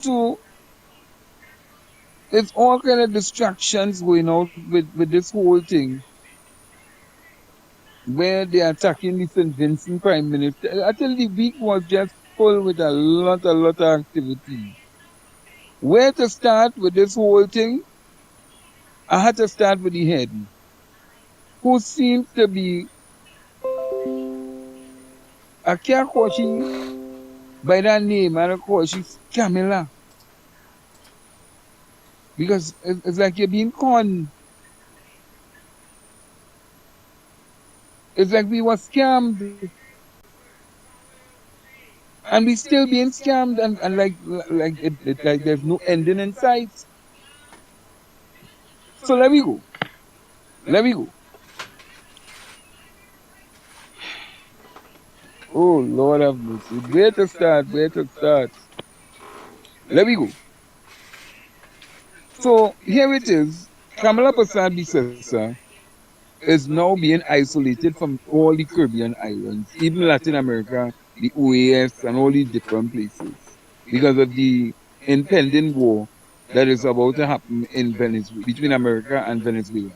two, it's all kind of distractions going out with this whole thing where they're attacking the St. Vincent Prime Minister. I tell you, the week was just full with a lot of activity. Where to start with this whole thing? I had to start with the head, who seems to be, I can't call she by that name, I don't call she Scamla. Because it's like you're being conned. It's like we were scammed and we still being scammed and like there's no ending in sight. So let me go. Let me go. Oh Lord have mercy. Where to start? Where to start? Let me go. So here it is. Kamala Prasad Bisesa is now being isolated from all the Caribbean islands, even Latin America, the OAS, and all these different places because of the impending war that is about to happen in Venezuela, between America and Venezuela.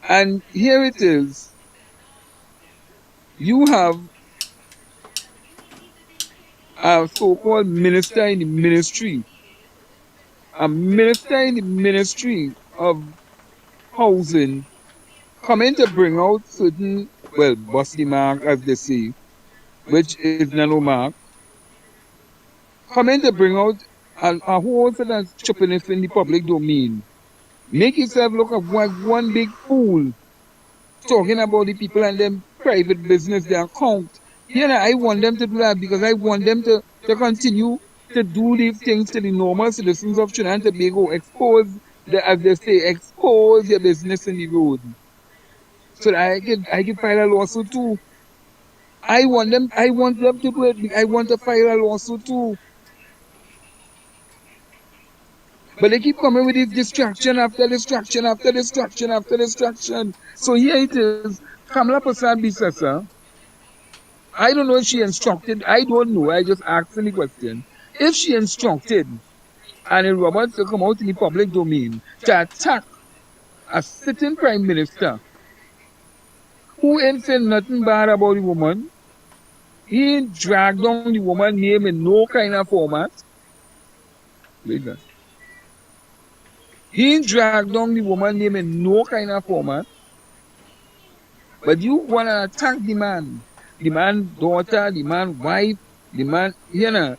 And here it is. You have a so-called minister in the ministry, a minister in the ministry of housing, coming to bring out certain, well, busty mark, as they say, which is nano mark, coming to bring out a whole set of stupidness in the public domain. Make yourself look like one big fool talking about the people and them private business, their account. You know, I want them to do that because I want them to continue to do these things to the normal citizens of Trinidad and Tobago. Expose, as they say, expose your business in the road. So that I can file a lawsuit too. I want them to do it. I want to file a lawsuit too. But they keep coming with this distraction after distraction after distraction after distraction. So here it is. Kamala Prasad Bisasa. I don't know if she instructed. I don't know. I just asking the question. If she instructed Anil Roberts to come out in the public domain to attack a sitting prime minister who ain't saying nothing bad about the woman, he ain't dragged down the woman's name in no kind of format. Listen. He ain't dragged down the woman's name in no kind of format. But you want to attack the man daughter, the man wife, the man,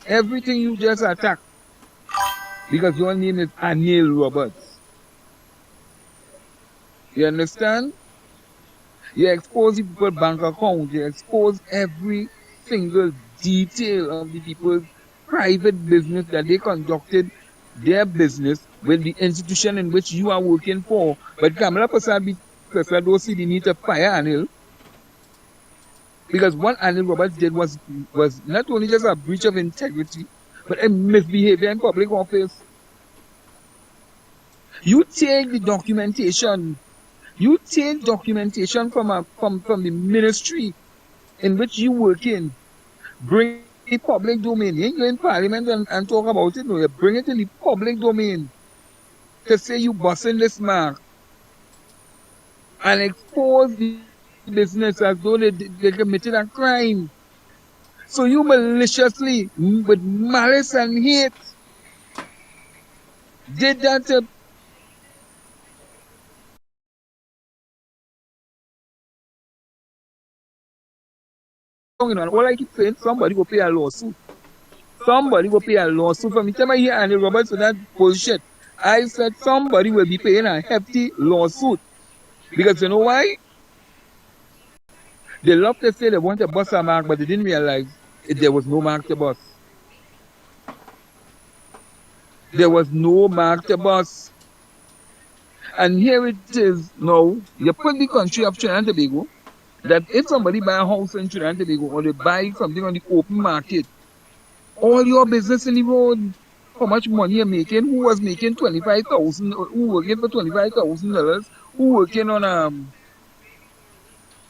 everything you just attack because your name is Anil Roberts. You understand? You expose the people's bank account. You expose every single detail of the people's private business that they conducted their business with the institution in which you are working for. But Kamala Prasad don't see the need to fire Anil. Because what Anil Roberts did was not only just a breach of integrity, but a misbehavior in public office. You take the documentation. You take documentation from the ministry in which you work in. Bring it in the public domain. You ain't go in parliament and talk about it. No, you bring it in the public domain to say you busting this mark and expose the business as though they committed a crime. So you maliciously, with malice and hate, did that to all I keep saying, somebody will pay a lawsuit. Somebody will pay a lawsuit for me. Tell me here Andy Roberts for that bullshit. I said somebody will be paying a hefty lawsuit. Because you know why? They love to say they want to bust a mark, but they didn't realize there was no mark to bust. There was no mark to bust. And here it is now. You put the country of Trinidad and Tobago that if somebody buy a house in Trinidad and Tobago or they buy something on the open market, all your business in the road, how much money you're making, who was making 25,000, who working for $25,000, who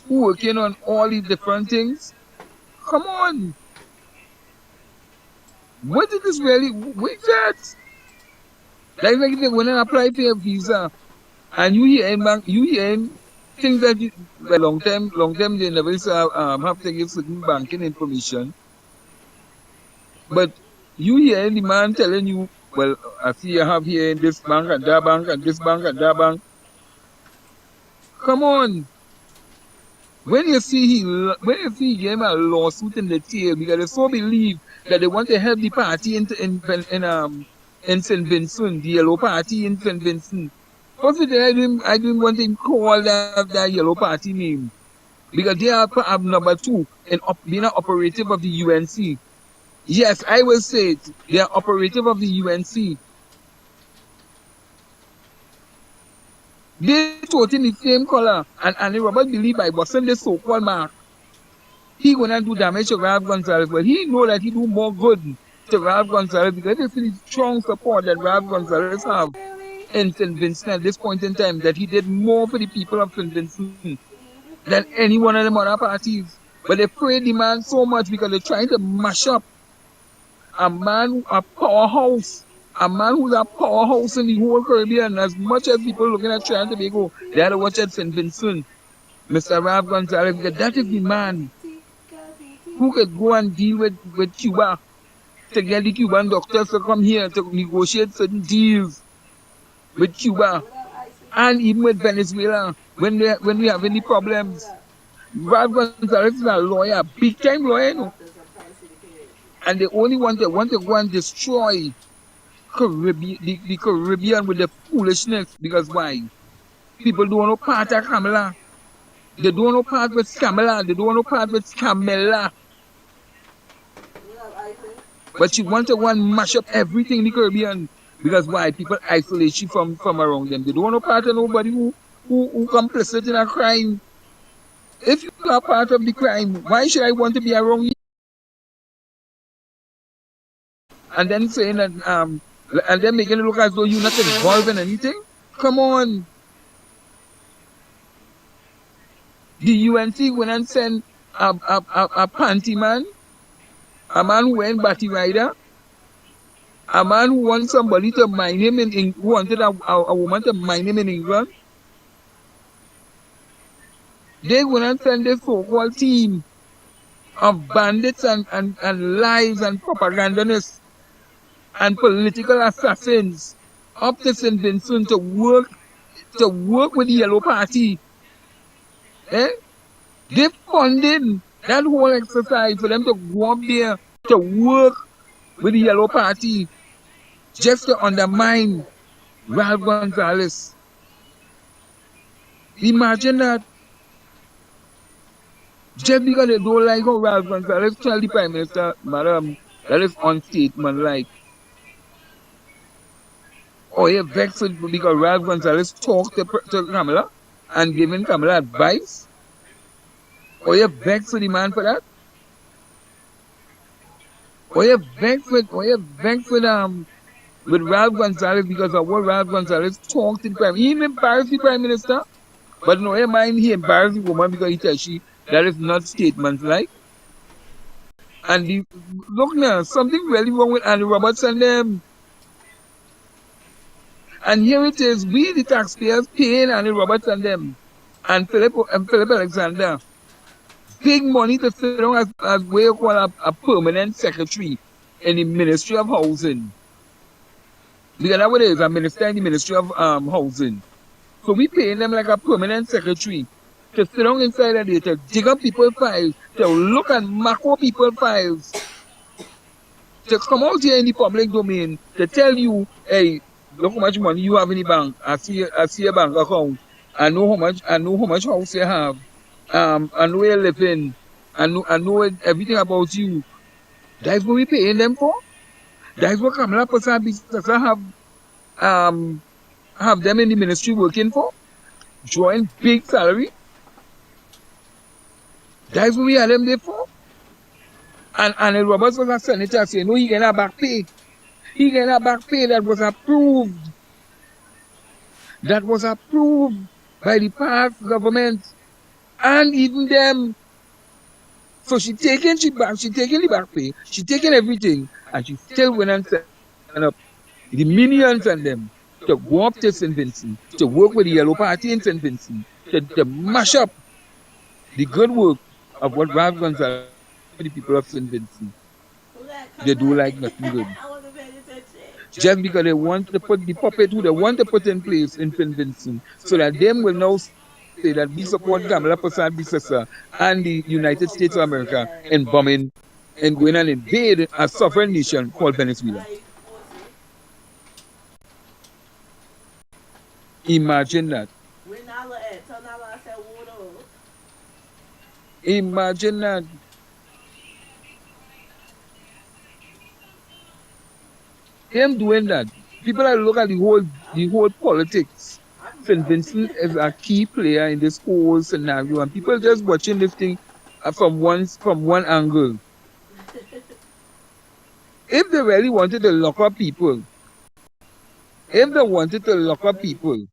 working on all these different things. Come on. What is this really? Wait that? That's like if they want to apply for a visa and you hear in bank, you hear in things that long time they never used to have to give certain banking information. But you hear the man telling you, well, I see you have here in this bank and that bank and this bank and that bank. Come on. When you see he gave a lawsuit in the tail because they so believe that they want to help the party in St. Vincent, the yellow party in St. Vincent. First I didn't want to call that yellow party name because they are number two in being an operative of the UNC. Yes, I will say it. They are operative of the UNC. They totally the same color. And Robert believe by busting this so-called mark, he gonna do damage to Ralph Gonzalez, but he know that he do more good to Ralph Gonzalez because they see the strong support that Ralph Gonzalez have in St. Vincent at this point in time, that he did more for the people of St. Vincent than any one of them other parties. But they afraid the man so much because they're trying to mash up a powerhouse, a man who's a powerhouse in the whole Caribbean. As much as people looking at Trinidad and Tobago, they had to watch at St. Vincent, Mr. Ralph Gonzalez, because that is the man who could go and deal with Cuba to get the Cuban doctors to come here to negotiate certain deals with Cuba and even with Venezuela when we have any problems. Ralph Gonzalez is a lawyer, big time lawyer, you know. And they only want to go and destroy the Caribbean with the foolishness. Because why? People don't want to part of Scamla. They don't want to part with Scamla. They don't want to part with Scamla. But you want to go and mash up everything in the Caribbean. Because why? People isolate you from around them. They don't want to part of nobody who complicit in a crime. If you are part of the crime, why should I want to be around you? And then saying that and then making it look as though you're not involved in anything? Come on. The UNC went and sent a panty man, a man who went batty rider, a man who wanted somebody to mine him who wanted a woman to mine him in England. They went and sent this so-called team of bandits and lies and propagandists and political assassins up to St. Vincent to work with the Yellow Party. Eh? They funded that whole exercise for them to go up there to work with the Yellow Party just to undermine Ralph Gonzalez. Imagine that. Just because they don't like how Ralph Gonzalez tell the Prime Minister, Madam, that is unstatesmanlike. Or you vexed because Ralph Gonzalez talked to Kamala and giving Kamala advice? Or you vexed the man for that? Or you vexed with Ralph Gonzalez because of what Ralph Gonzalez talked to the Prime Minister? He even embarrassed the Prime Minister. But no, you mind he embarrassed the woman because he tells she that is not statements-like. And look now, something really wrong with Andy Roberts and them. And here it is, we the taxpayers paying Andy Roberts and them and Philip Alexander big money to sit down as what you call a permanent secretary in the Ministry of Housing. Because that's what it is, a minister in the Ministry of Housing. So we paying them like a permanent secretary to sit down inside of there, to dig up people's files, to look and macro people's files, to come out here in the public domain, to tell you, hey, look how much money you have in the bank. I see your bank account. I know how much house you have. I know where you live in. I know everything about you. That's what we paying them for. That's what Kamala have them in the ministry working for, drawing big salary. That's what we had them there for. And Roberts was a senator saying, no, he get a back pay. He get a back pay that was approved. That was approved by the past government. And even them, So she taking the back pay, she taking everything, and she still went and set up the minions and them to go up to St. Vincent, to work with the Yellow Party in St. Vincent, to mash up the good work of what Ralph Gonsalves for the people of St. Vincent. They do like nothing good. I wasn't paying attention. Just because they want to put the puppet who they want to put in place in St. Vincent, so that them will now say that we support Kamala Prasad Bisasa and the United States of America in bombing and going and invade a sovereign nation called Venezuela. Imagine that. Where Nala at? Tell Nala I said water. Imagine that. Him doing that. People that look at the whole politics. St. Vincent is a key player in this whole scenario, and people just watching this thing from one angle. If they really wanted to lock up people, if they wanted to lock up people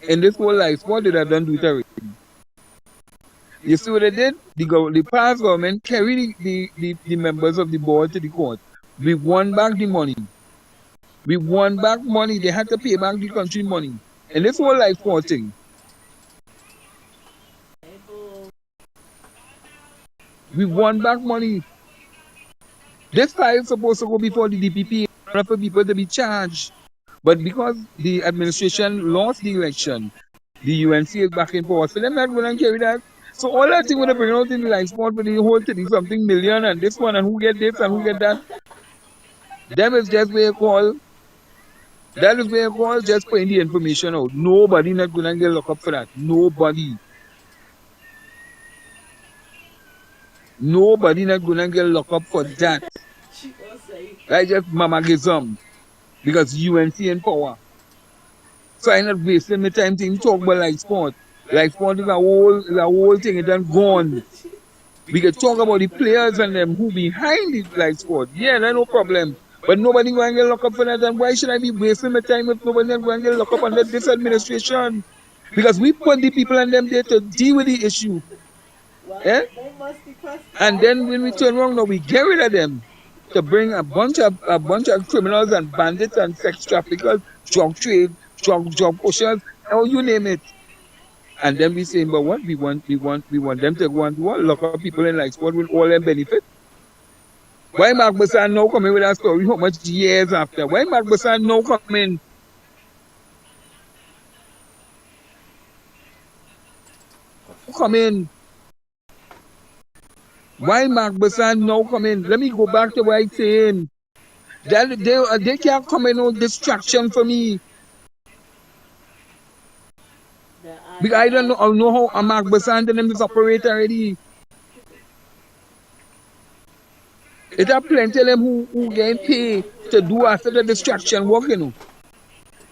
in this whole life, what did I done do it already? You see what they did? The past government carried the members of the board to the court. We won back the money. We won back money. They had to pay back the country money. And this whole life thing. We won back money. This file is supposed to go before the DPP for people to be charged. But because the administration lost the election, the UNC is back in power. So they're not going to carry that. So all that thing when they bring out in the life sport with the whole 30-something million and this one and who get this and who get that, them is just where you call. That is where you call just putting the information out. Nobody not going to get locked up for that. Nobody. Nobody not going to get locked up for that. That's just mamagism. Because UNC in power. So I'm not wasting my time to talk about life sport. Life sport is a whole thing. It's done gone. We can talk about the players and them who behind the life sport. Yeah, that's no problem. But nobody going to get locked up for that. And why should I be wasting my time if nobody going to get locked up under this administration? Because we put the people and them there to deal with the issue. Eh? And then when we turn around now, we get rid of them to bring a bunch of criminals and bandits and sex traffickers, drug trade, drug pushers, or you name it. And then we say, but what we want them to go and do what? Lock up people in like sport with all them benefit. Why Mark Bassan now coming with that story? How much years after? Why Mark Bassan now coming? Come in. Why Mark Bassan now coming? Let me go back to what I'm saying. That they can't come in no distraction for me. Because I don't know how Mark Bassan and them is operate already. It are plenty of them who get paid to do after the distraction work, you know.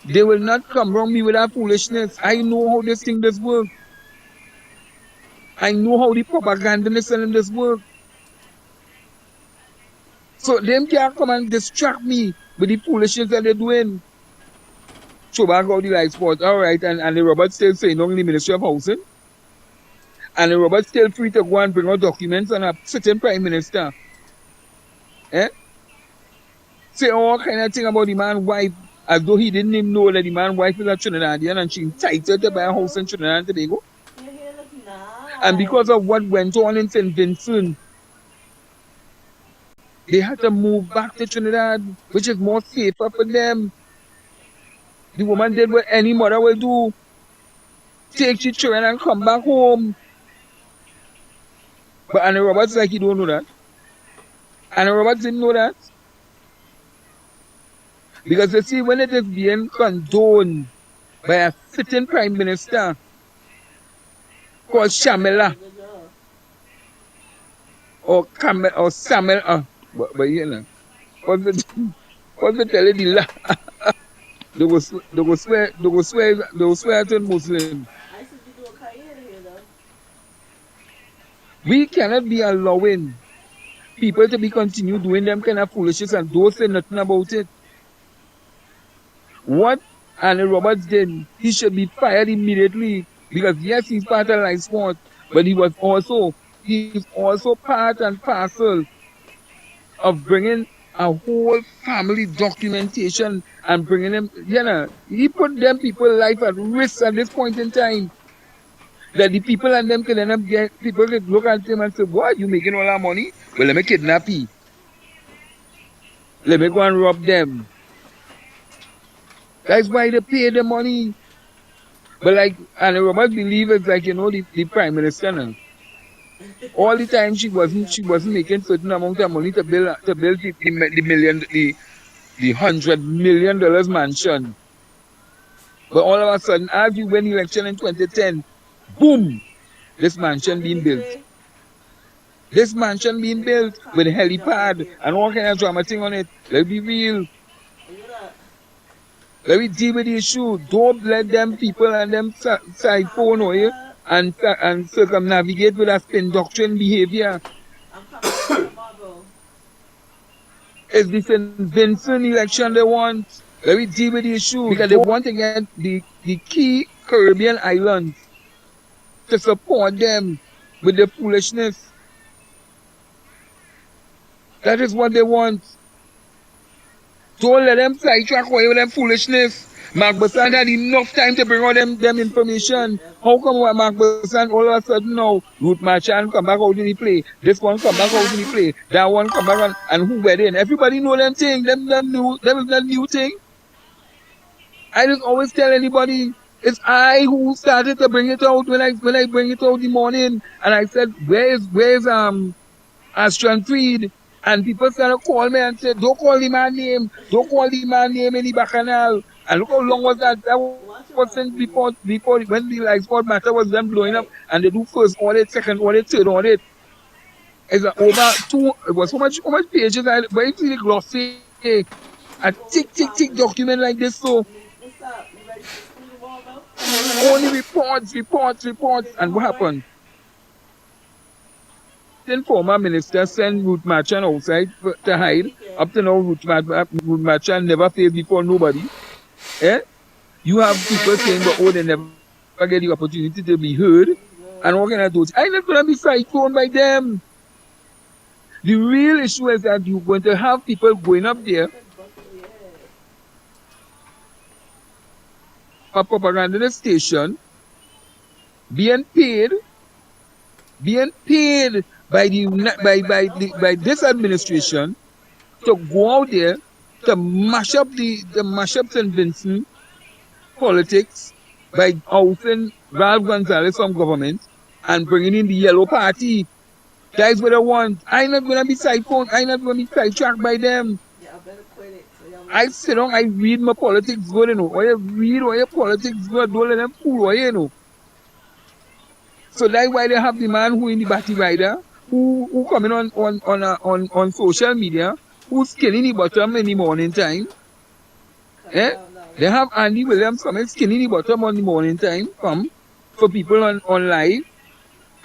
They will not come around me with that foolishness. I know how this thing does work. I know how the propaganda is selling this work. So them can't come and distract me with the foolishness that they're doing. So back out the light sport. All right, and the Robert still saying only the Ministry of Housing. And the Robert still free to go and bring out documents on a certain Prime Minister. Eh? Say all kind of thing about the man's wife, as though he didn't even know that the man's wife is a Trinidadian and she entitled to buy a house in Trinidad and Tobago. And because of what went on in St. Vincent, they had to move back to Trinidad, which is more safer for them. The woman did what any mother will do. Take your children and come back home. But Annie Roberts like he don't know that. Annie Roberts didn't know that. Because you see, when it is being condoned by a sitting Prime Minister called Shamela or Samuel, but you know, what's the telling the lie? They will swear to a Muslim. We cannot be allowing people to be continue doing them kind of foolishness and don't say nothing about it. What Annie Roberts did, he should be fired immediately because yes, he's part of life sport, but he was also he's also part and parcel of bringing a whole family documentation and bringing them, he put them people life at risk at this point in time. That the people and them can end up get, people could look at him and say, what, you making all that money? Well, let me kidnap you. Let me go and rob them. That's why they pay the money. But like, and the Robert believe it's like, the prime minister now. All the time she wasn't making certain amount of money to build the $100 million mansion. But all of a sudden, as you win election in 2010, boom, this mansion being built. This mansion being built with a helipad and all kind of drama thing on it. Let's be real. Let me deal with the issue. Don't let them people and them side phone away and circumnavigate with a spin doctrine behavior. I'm coming tomorrow. It's the St. Vincent election they want. Let me deal with the issue because they want to get the key Caribbean islands to support them with the foolishness. That is what they want. Don't let them sidetrack away with them foolishness. Mark Besant had enough time to bring all them information. How come Mark Besant all of a sudden now, Ruth Marchand come back out in the play, this one come back out in the play, that one come back on, and who were in? Everybody know them thing, them is that new thing. I just always tell anybody, it's I who started to bring it out when I bring it out in the morning, and I said, where's Astron Freed? And people started to call me and say, don't call the man name. Don't call the man name in the bacchanal. And look how long was that? That was since before when the life sport matter was then blowing up. And they do first audit, second audit, third audit. It's over two, it was how much pages? But it's really glossy. A tick document like this. So What's up? You ready for school tomorrow? only reports. And what happened? Then former minister sent Ruth Marchand outside to hide. Up to now, Ruth Marchand never faced before nobody. Eh? You have people saying, but they never get the opportunity to be heard. And what can I do? I'm not going to be sidetracked by them. The real issue is that you're going to have people going up there for propaganda station, being paid by this administration to go out there to mash up St. Vincent politics by ousting Ralph Gonzalez from government and bringing in the Yellow Party. That is what I want. I'm not gonna be sidephoned. I'm not gonna be sidetracked by them. Yeah, I better quit it. So I sit down, I read my politics good, Or you read all your politics good, don't let them fool you, So that's why they have the man who in the Batty Rider, who coming on social media, who's skinning the bottom in the morning time. Eh? They have Andy Williams coming skinning the bottom on the morning time, come for people on live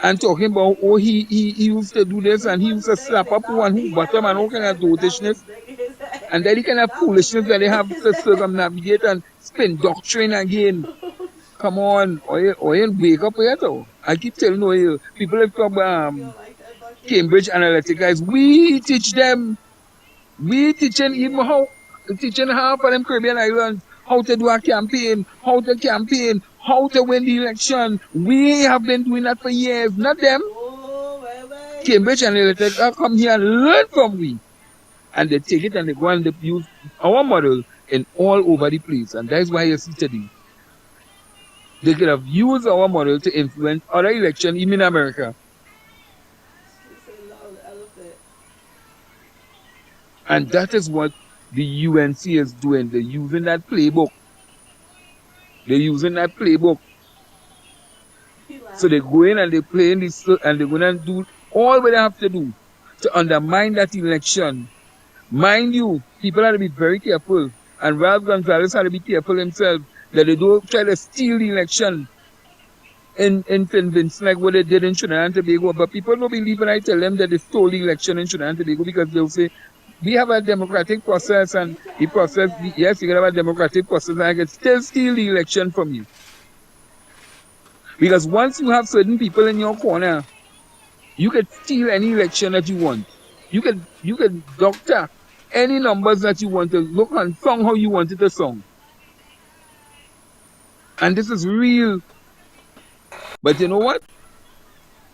and talking about he used to do this and he used to slap up one who bottom and all kind of dotishness. And then the kind of foolishness that they have to circumnavigate and spin doctrine again. Come on, or you wake up yet. I keep telling you, people have come Cambridge Analytica guys. We teach them. We teaching half of them Caribbean islands how to do a campaign, how to win the election. We have been doing that for years, not them. Cambridge Analytica come here and learn from we. And they take it and they go and they use our model in all over the place. And that's why you see today. They could have used our model to influence other elections, even in America. And that is what the UNC is doing. They're using that playbook. So they go in and they play in this, and they're going to do all what they have to do to undermine that election. Mind you, people have to be very careful. And Ralph Gonzalez had to be careful himself that they don't try to steal the election in St. Vincent like what they did in Trinidad and Tobago. But people don't believe when I tell them that they stole the election in Trinidad and Tobago because they'll say, we have a democratic process and the process, yes, you can have a democratic process and I can still steal the election from you. Because once you have certain people in your corner You could steal any election that you want. You could doctor any numbers that you want to look and song how you want it to song. And this is real. But you know what?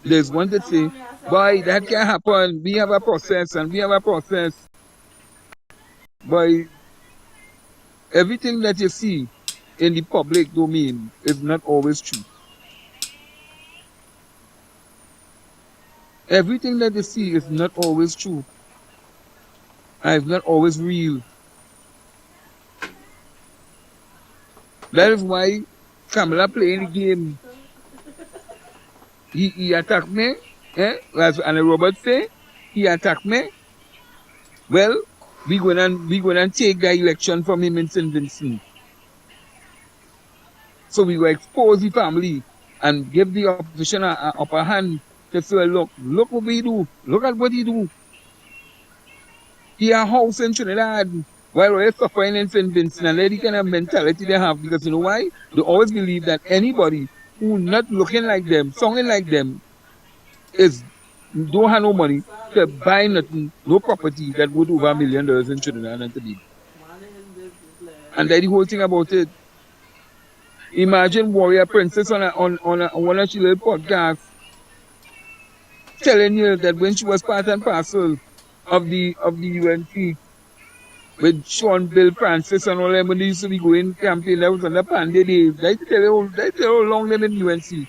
There's one that Tell say, mommy I said boy, thank that you. can happen. We have a process and we have a process. But everything that you see in the public domain is not always true. Everything that you see is not always true. And it's not always real. That is why Kamala playing the game. He attacked me. As Anna Roberts say, he attacked me. Well, we gonna take the election from him in St. Vincent. So we will expose the family and give the opposition a upper hand to say, look what we do. Look at what he do. He a house in Trinidad while we're suffering in St. Vincent, and that kind of mentality they have, because you know why? They always believe that anybody who not looking like them, sounding like them, is don't have no money to buy nothing, no property that worth over $1 million in Trinidad and Tobago. Minding his business, And lad. that's the whole thing about it. Imagine Warrior Princess on one of she little podcasts telling you that when she was part and parcel of the UNC with Sean Bill Francis and all them, when they used to be going campaign, that was on the Pandey days. They tell you how long them in UNC.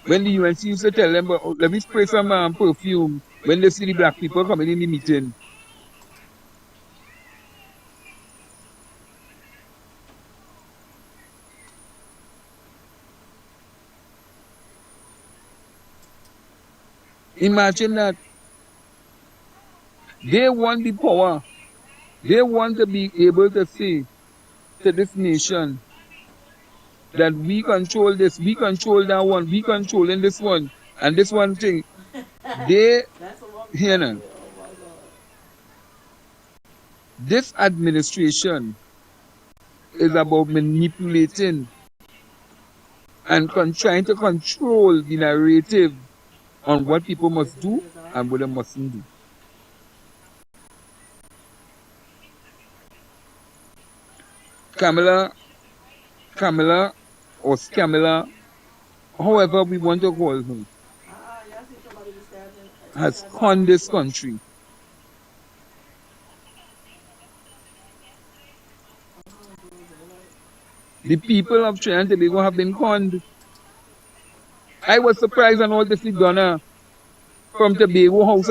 When the UNC used to tell them, "Oh, let me spray some perfume when they see the black people coming in the meeting." Imagine that. They want the power. They want to be able to say to this nation that we control this, we control that one, we controlling this one, and this one thing. They, That's what mommy you told know, me. Oh my god. this administration is about manipulating and trying to control the narrative on what people Is must it do yours, and what they mustn't do. Kamala, Kamala, or Scamla, however we want to call her, Y'all see somebody just standing has inside the conned house? this country. The people of Trinidad and Tobago have been conned. I was surprised on all this Donna from Tobago House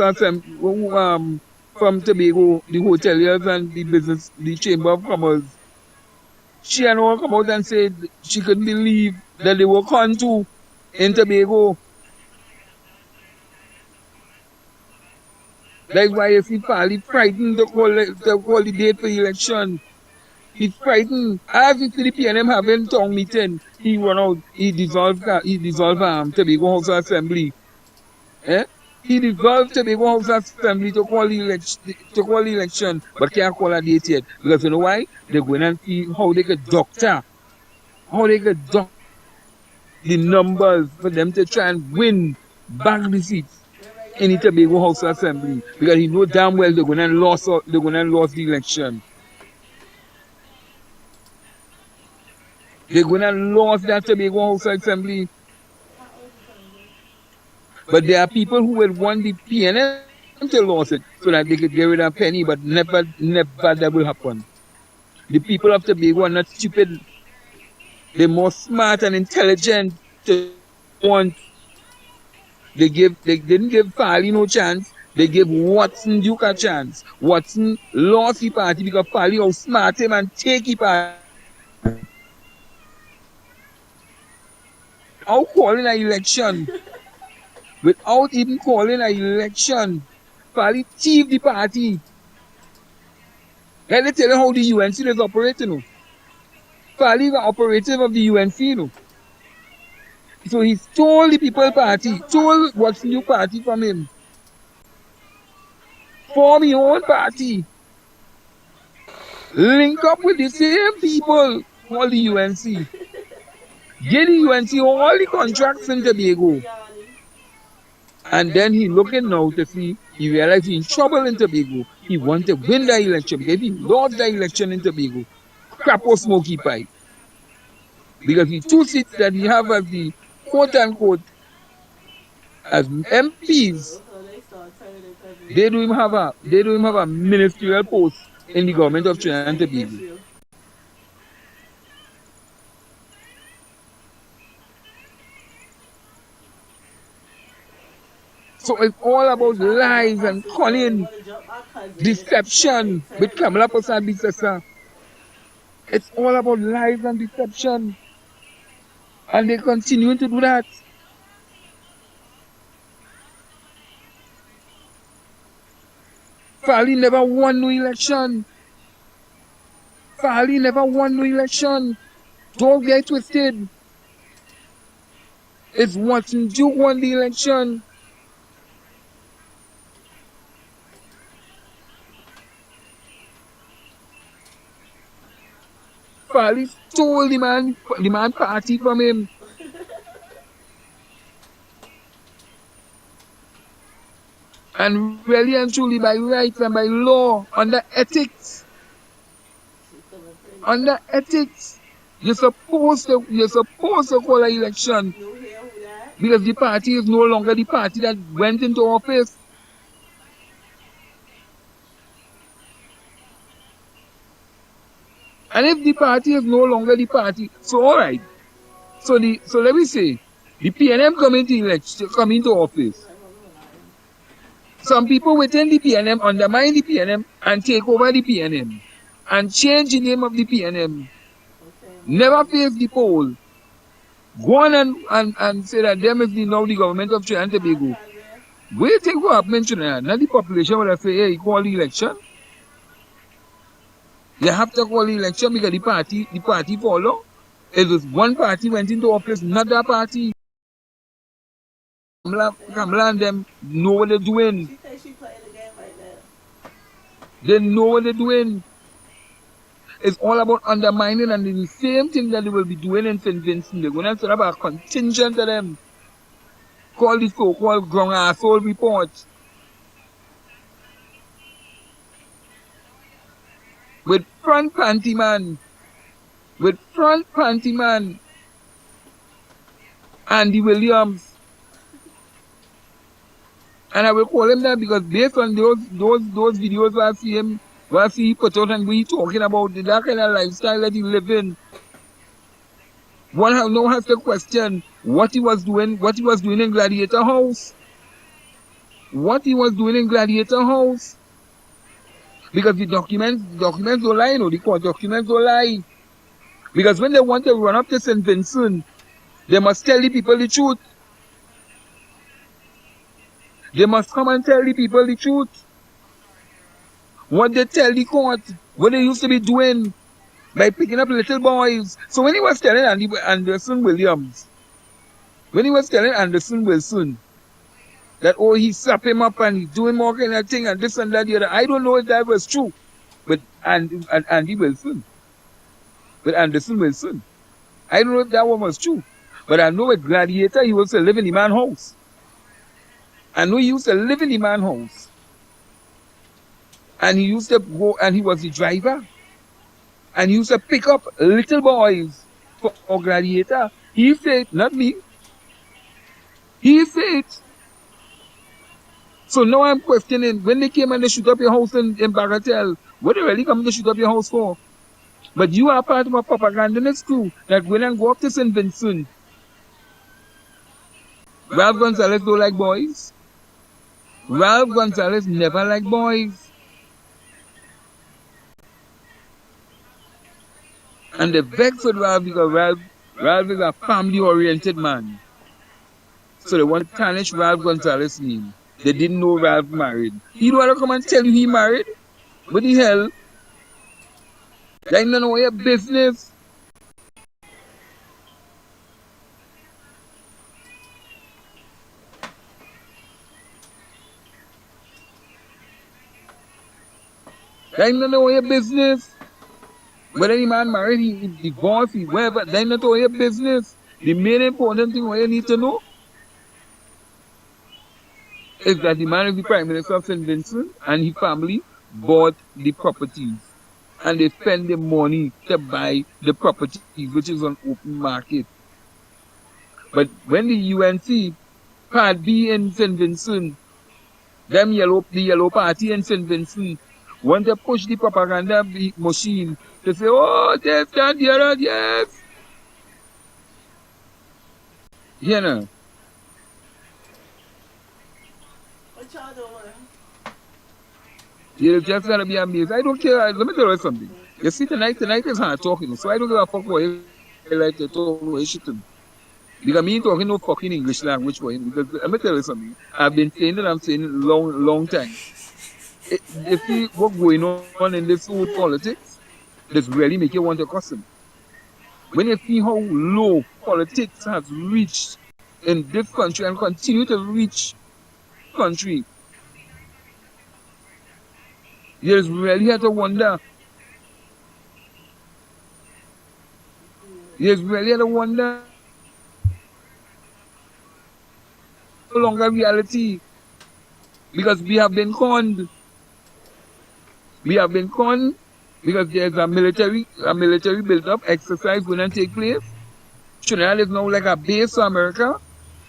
from Tobago, the hoteliers and the business, the Chamber of Commerce. She and all come out and said she couldn't believe that they were conned too in Tobago. That's why you see Pali frightened to call the date for the election. He's frightened. As you see the PNM having town meeting, he run out, he dissolved Tobago House Assembly. Eh? He dissolved Tobago House Assembly to call the election, but can't call a date yet. Because you know why? They're going and see how they could doctor the numbers for them to try and win back the seats Remember, get in the ready for Tobago this House marble, Assembly. buddy. Because he know damn well they're gonna lose the election. They're gonna lose that Tobago House Assembly. How old you turning, boy? But there are people who will want the PNM to lose it so that they could get rid of Penny, but never that will happen. The people of Tobago are not stupid. They're more smart and intelligent to want. They didn't give Farley no chance. They gave Watson Duke a chance. Watson lost the party because Farley outsmart him and take the party. Without calling an election. Without even calling an election. Farley thieved the party. Let me tell you how the UNC is operating. Farley is an operative of the UNC. So he stole the People Alright, it's Party, just a watch stole this stuff for Watson you. Duke party from him, form his own party, link up with the same people, called the UNC, give the UNC all the contracts in Tobago, And then he looking now to see, he realized he's in trouble in Tobago. He want to win the election. Because if he lost the election in Tobago, crap or smoky pipe. Because the two seats that he have as the quote unquote as MPs, So they start turning their country. they do him have a ministerial post in the government of You Trinidad and same Tobago. issue. So it's all They about try to jump lies my and sister. They cunning, want to jump my cousin. They deception with turning Kamala left and Prasad right. Bisasa. It's all about lies and deception. And they continue to do that. Fali never won no election. Fali never won no election. Don't get twisted. It's Watson Duke won the election. Fali stole the man party from him. And really and truly by rights and by law, under ethics, She's feeling pretty. under ethics, you're supposed to call an election You hear who that? because the party is no longer the party that went into office. And if the party is no longer the party, so all right. So let me say, the PNM come into office. Some people within the PNM undermine the PNM and take over the PNM and change the name of the PNM. Never face the poll. Go on and say that them is now the government of Trinidad and Tobago. Where you think what happened in Trinidad? Now the population will say, hey, call the election. You have to call the election because the party follow. It was one party went into office, not that party. Kamala and them know what they're doing. She thinks she playing the game right now. They know what they're doing. It's all about undermining, and the same thing that they will be doing in St. Vincent. They're going to set up a contingent of them. Call the so-called ground asshole report. With front panty man. Andy Williams. And I will call him that because based on those videos where I see him, where I see he put out and we talking about that kind of lifestyle that he live in, one now has to question what he was doing in Gladiator House. What he was doing in Gladiator House. Because the documents don't lie, the court documents don't lie. Because when they want to run up to St. Vincent, they must tell the people the truth. They must come and tell the people the truth. What they tell the court, what they used to be doing by picking up little boys. So when he was telling Anderson Wilson that, oh, he slap him up and he's doing more kind of thing and this and that, the other, I don't know if that was true. But Andy Wilson, with Anderson Wilson, I don't know if that one was true. But I know with Gladiator, he used to live in the man's house. I know he used to live in the man's house. And he used to go, and he was the driver. And he used to pick up little boys for Gladiator. He said, not me. He said. So now I'm questioning, when they came and they shoot up your house in Bagatelle, what they really come to shoot up your house for? But you are part of a propagandist crew that went and go up to St. Vincent. Ralph Gonzalez don't like boys. Ralph Gonzalez never liked boys. And they vexed with Ralph because Ralph is a family-oriented man. So they want to tarnish Ralph Gonzalez's name. They didn't know Ralph married. He don't want to come and tell you he married. What the hell? That ain't none of your business. That ain't none of your business. Whether any man married, he divorced, he whatever, that ain't none of your business. The main important thing what you need to know, is that the man is the Prime Minister of St. Vincent and his family bought the properties. And they spend the money to buy the properties, which is on open market. But when the UNC Part B in St. Vincent, the yellow party in St. Vincent, want to push the propaganda machine to say, oh, this, that, the other, yes. You know, What y'all doing? you're just gonna be amazed. I don't care. Let me tell you something. You see, tonight is hard talking, so I don't give a fuck what you like to talk what you should do. Because me ain't talking no fucking English language for him. Because let me tell you something. I've been saying it, I'm saying it long time. You see what going on in this whole politics, this really make you want to cuss him. When you see how low politics has reached in this country and continue to reach country, you just really have to wonder. You just really have to wonder no longer reality because we have been conned. We have been conned because there's a military build-up exercise going to take place. Trinidad is now like a base for America.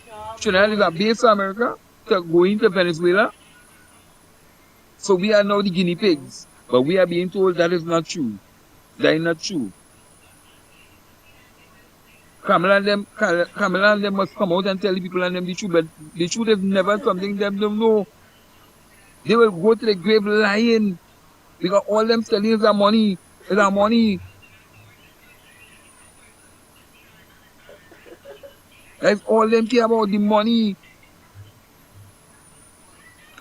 Y'all Trinidad is a boys. base for America to go into Venezuela. So we are now the guinea pigs. But we are being told that is not true. That is not true. Kamala and them must come out and tell the people and them the truth. But the truth is never something them don't know. They will go to the grave lying. Because all them selling is our money. Is our money. That's all them care about, the money.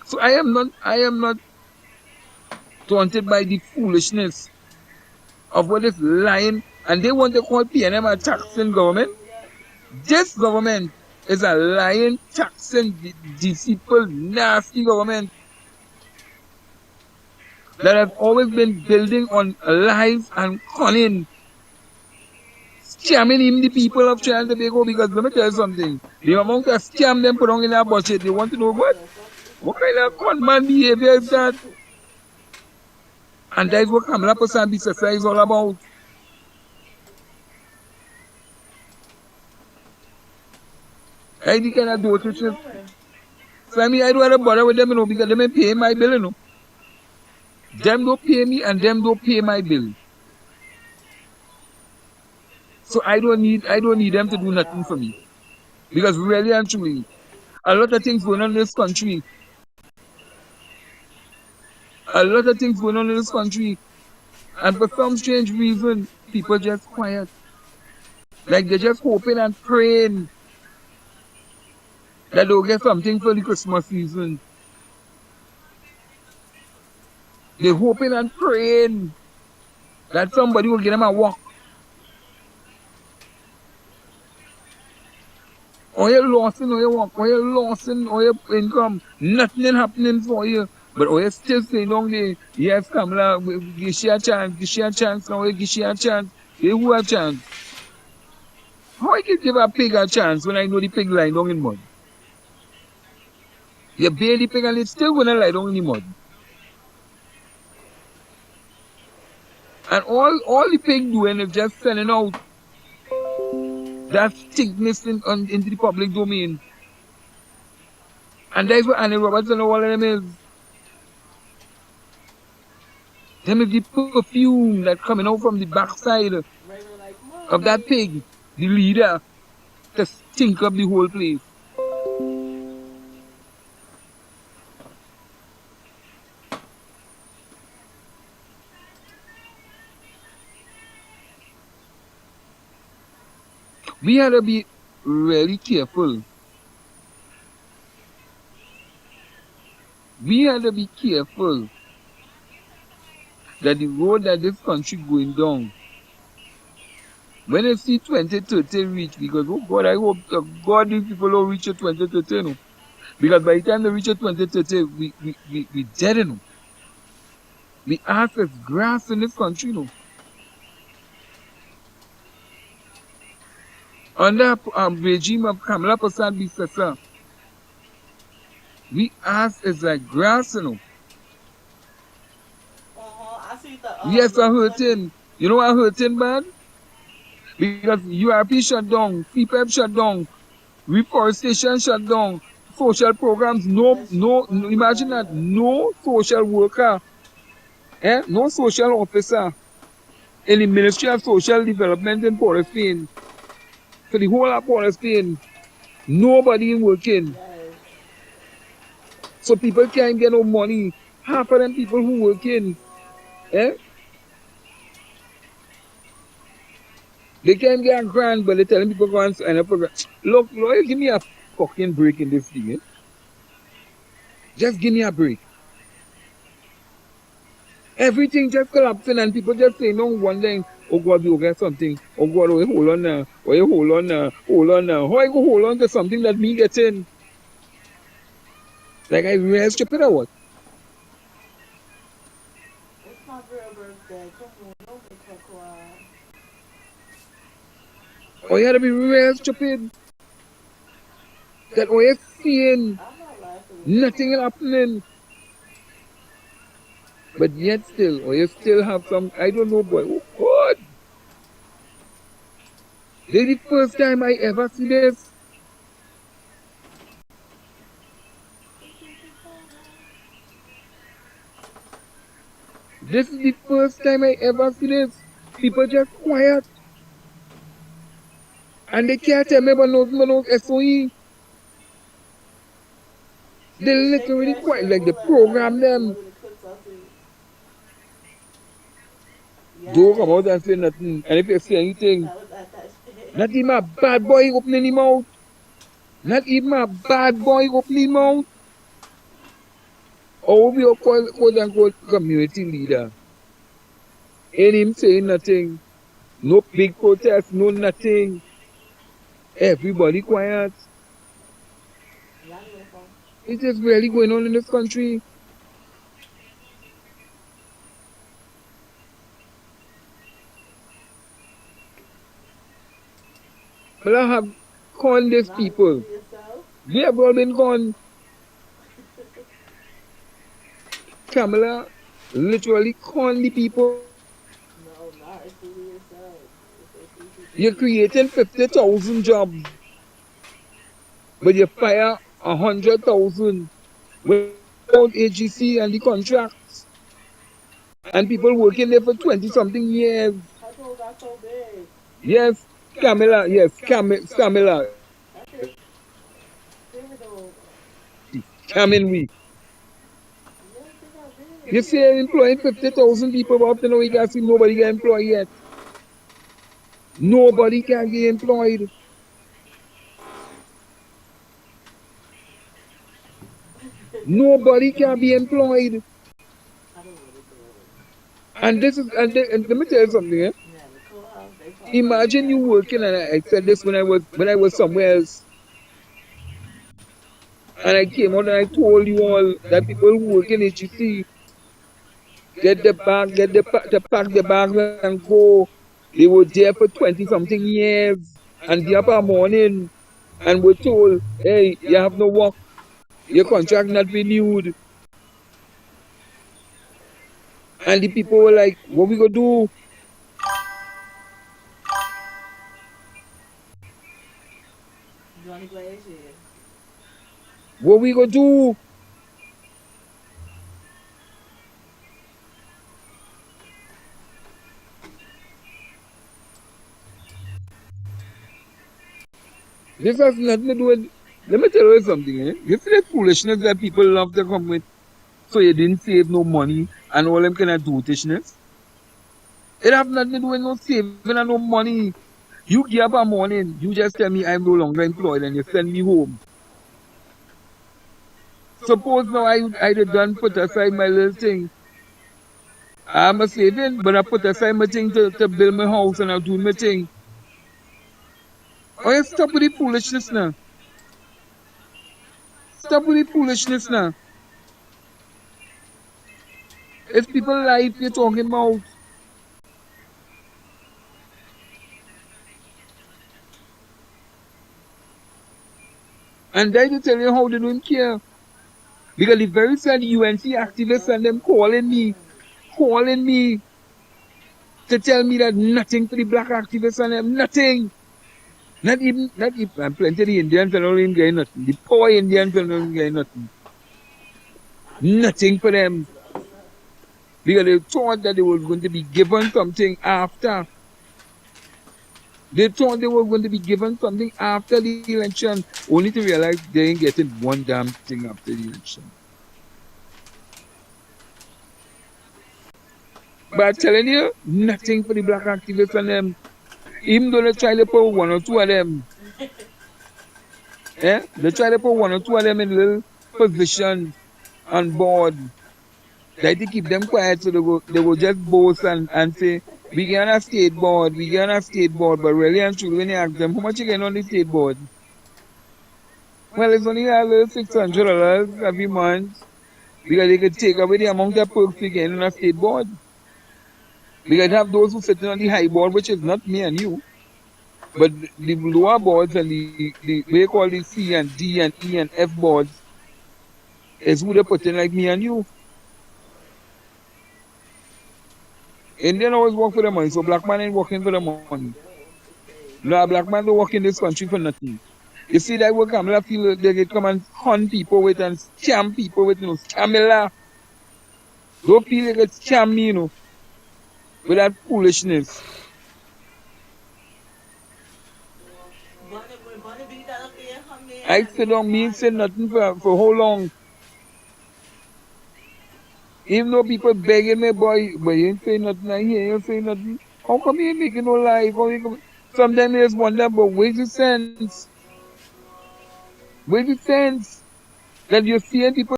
So I am not taunted by the foolishness of what is lying. And they want to call PNM a taxing government. Yep. This government is a lying, taxing, deceitful, nasty government that has always been building on lies and cunning, scamming him the people of Trinidad and Tobago. Because let me tell you something, the amount of scam them put on in their budget, they want to know What what? the fuck is What that? kind of con man behavior is that? And that is what Kamala Person Bisasa is all about. I the kind of Where you dotations. going? So I mean, I don't want to bother with them, because them ain't pay my bill. Them don't pay me and them don't pay my bill. So I don't need them to do nothing for me. Because really and truly, a lot of things going on in this country. A lot of things going on in this country. And for some strange reason, people just quiet. Like they're just hoping and praying that they'll get something for the Christmas season. They're hoping and praying that somebody will get them a walk. Or you're losing, or you walk, or you're losing, or your income. Nothing is happening for you. But or you still saying down there, yes, Kamala, give she a chance, give she a chance, now give she a chance. Give who a chance? How I can give a pig a chance when I know the pig lying down in mud? You bear the pig and it's still gonna lie down in the mud. And all the pig doing is just sending out that thickness into the public domain. And that's what Annie Roberts and all of them is. Them is the perfume that coming out from the backside Raven like, of that mommy. pig, the leader, to stink up the whole place. We had to be really careful. We had to be careful that the road that this country going down, when you see 2030 reach, because oh God, I hope to God these people don't reach 2030, no. Because by the time they reach 2030, we dead, you know. We ask as grass in this country, no. Under regime of Kamala Prasad Bisasa, We ass is like grass, you know. I see Yes, the I'm clipping. hurting. You know I'm hurting, man? Because URP shut down, CPEP shut down, reforestation shut down, social programs, Bless you. imagine that, no social worker, no social officer in the Ministry of Social Development in Port of Spain, for the whole of Port of Spain, nobody working. Yes. So people can't get no money. Half of them people who working, eh, they can't get a grant, but they telling people go and sign up for grant. Look, lawyer, give me a fucking break in this thing, eh? Just give me a break. Everything just collapsing and people just saying no one thing. Oh God, we will get something. Oh God, oh, hold on now. Oh, you hold on now. Hold on now. How I go hold on to something that me getting? Like I real stupid or what? It's my real birthday. Come on, don't make her cry. Oh, you gotta be real stupid. That oh, you seeing I'm not laughing with nothing happening. But yet still, or you still have some, I don't know, boy. Oh God. This is the first time I ever see this. This is the first time I ever see this. People just quiet. And they can't tell me about no SOE. you. They Just shake literally that quiet. shit. Like We'll they let program you them. want me to cook something. Don't come Yes. out and say nothing. And if you say anything, That was at that shit. not even a bad boy opening him out. Not even a bad boy opening him out. Or we are called quote unquote community leader. Ain't him saying nothing. No big protest, no nothing. Everybody quiet. Not even phone. It is really going on in this country. But I have called these Not including people. yourself. They have all been gone. Kamala literally called the people. No, not including yourself. It's You're creating 50,000 jobs, but you fire 100,000 without AGC and the contracts. And people working there for 20 something years. Her toes got so big. Yes, Camilla, yes, Scamla, That shit bigger though. Camin we. Yeah, she got You big. see, employing 50,000 people, but up to now, you can see nobody get employed yet. Nobody can get employed. Nobody can be employed. I don't want to do it. And let me tell you something, eh? Yeah, the courthouse, they probably Imagine you working, and I said this when I was somewhere else, and I came out and I told you all that people who work in HEC get the bag, to pack the bags and go. They were there for 20 something years, and the upper morning, and were told, hey, you have no work, your contract not renewed, and the people were like, what we gonna do? Johnny Glaze, yeah. What we gonna do? This has nothing to do with. Let me tell you something, eh? You see the foolishness that people love to come with. So you didn't save no money and all them kind of dotishness. It have nothing to do with no saving and no money. You get up a morning, you just tell me I'm no longer employed and you send me home. Suppose now I did done put aside my little thing. I'm a saving, but I put aside my thing to build my house and I do my thing. Oh, you stop with the foolishness now. Stop with the foolishness now. It's people life you're talking about. And then to tell you how they don't care. Because the very said UNC activists and them calling me to tell me that nothing for the black activists and them, nothing. Not even, and plenty of the Indians and all even getting nothing. The poor Indians and all getting nothing. Nothing for them. Because they thought that they were going to be given something after. They thought they were going to be given something after the election, only to realize they ain't getting one damn thing after the election. But I'm telling you, nothing for the black activists and them. Even though they try to put one or two of them, they try to put one or two of them in little positions on board. They to keep them quiet so they will just boast and say, we get on a state board, we get on a state board, but really and truly when you ask them, how much you get on the state board? Well, it's only a little $600 every month because they could take away the amount of perks you get on a state board. Because you have those who sit on the high board, which is not me and you, but the lower boards and the we call the C and D and E and F boards is who they put in like me and you. Indian always work for the money, so black man ain't working for the money. No, black man don't work in this country for nothing. You see that work Scamla feel they get come and hunt people with and scam people with, Scamla. Don't feel they get scam me, with that foolishness. When Bunny B got up there, her I man, and sit they down, me ain't say quiet. nothing for how long. Even though people begging me, boy, but you ain't say nothing, I hear you ain't say nothing. How come you ain't making no life? Sometimes you just wonder, but where's the sense? Where's the sense that you're seeing people?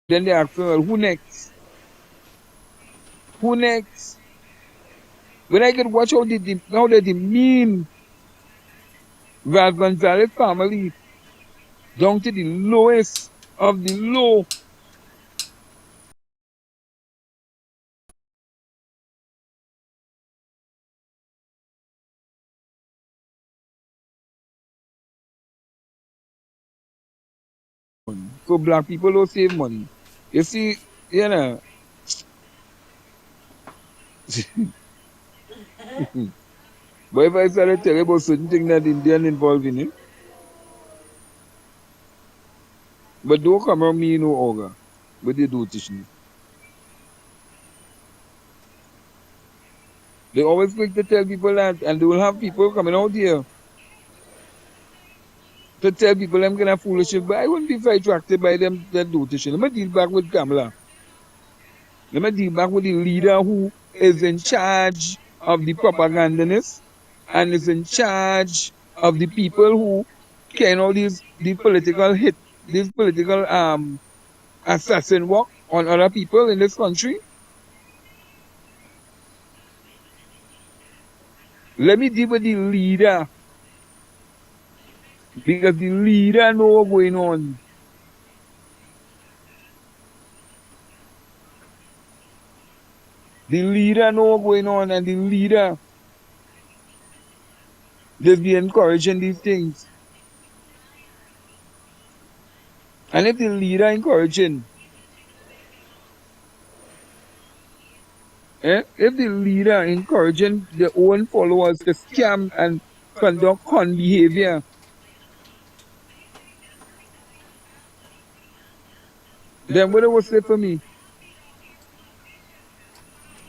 Then they ask, well, who next? Who next? When I could watch how they demean Val Gonzalez family down to the lowest of the low. So black people don't save money. You see, you know, but if I started telling about certain things that Indian involved in it, but don't come around me no ogre. But they do teach me. They always quick to tell people that, and they will have people coming out here to tell people them kind of foolishness, but I wouldn't be very attracted by them that do teach. Let me deal back with Kamala. Let me deal back with the leader who is in charge of the propagandist and is in charge of the people who can all these political hit, these political assassin work on other people in this country. Let me deal with the leader because the leader know what's going on. The leader know what's going on and the leader just be encouraging these things. And if the leader encouraging, if the leader encouraging their own followers to scam and conduct con behavior, then what it will say for me?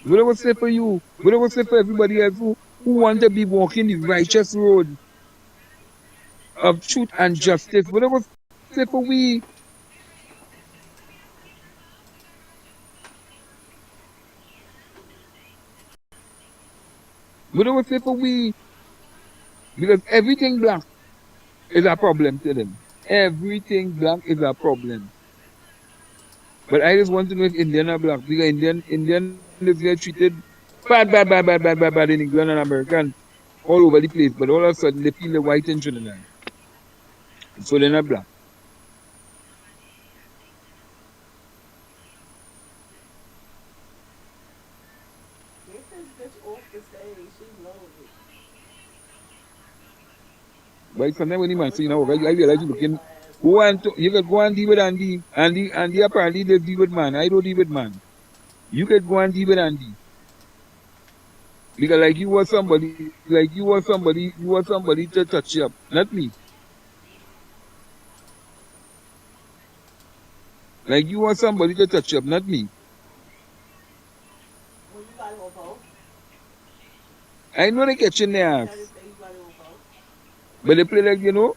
What it will say for you? What it will say for everybody else who want to be walking the righteous road of truth and justice? What it will say for we? What it will say for we? Because everything black is a problem to them. Everything black is a problem. But I just want to know if Indian are black because Indian is get treated bad in England and America and all over the place. But all of a sudden they feel the white in Trinidad. So they're not black. Get this bitch off the stage. She's loaded. like sometimes when the man say, you know, I realize you looking, go and you could go and deal with Andy. Andy apparently they deal with man. I don't deal with man. You could go and deal with Andy. Because you were somebody to touch you up, not me. Like you want somebody to touch you up, not me. Well, you got it on both. I know they catching their You tell this ass. thing you got it on both. But they play like, you know,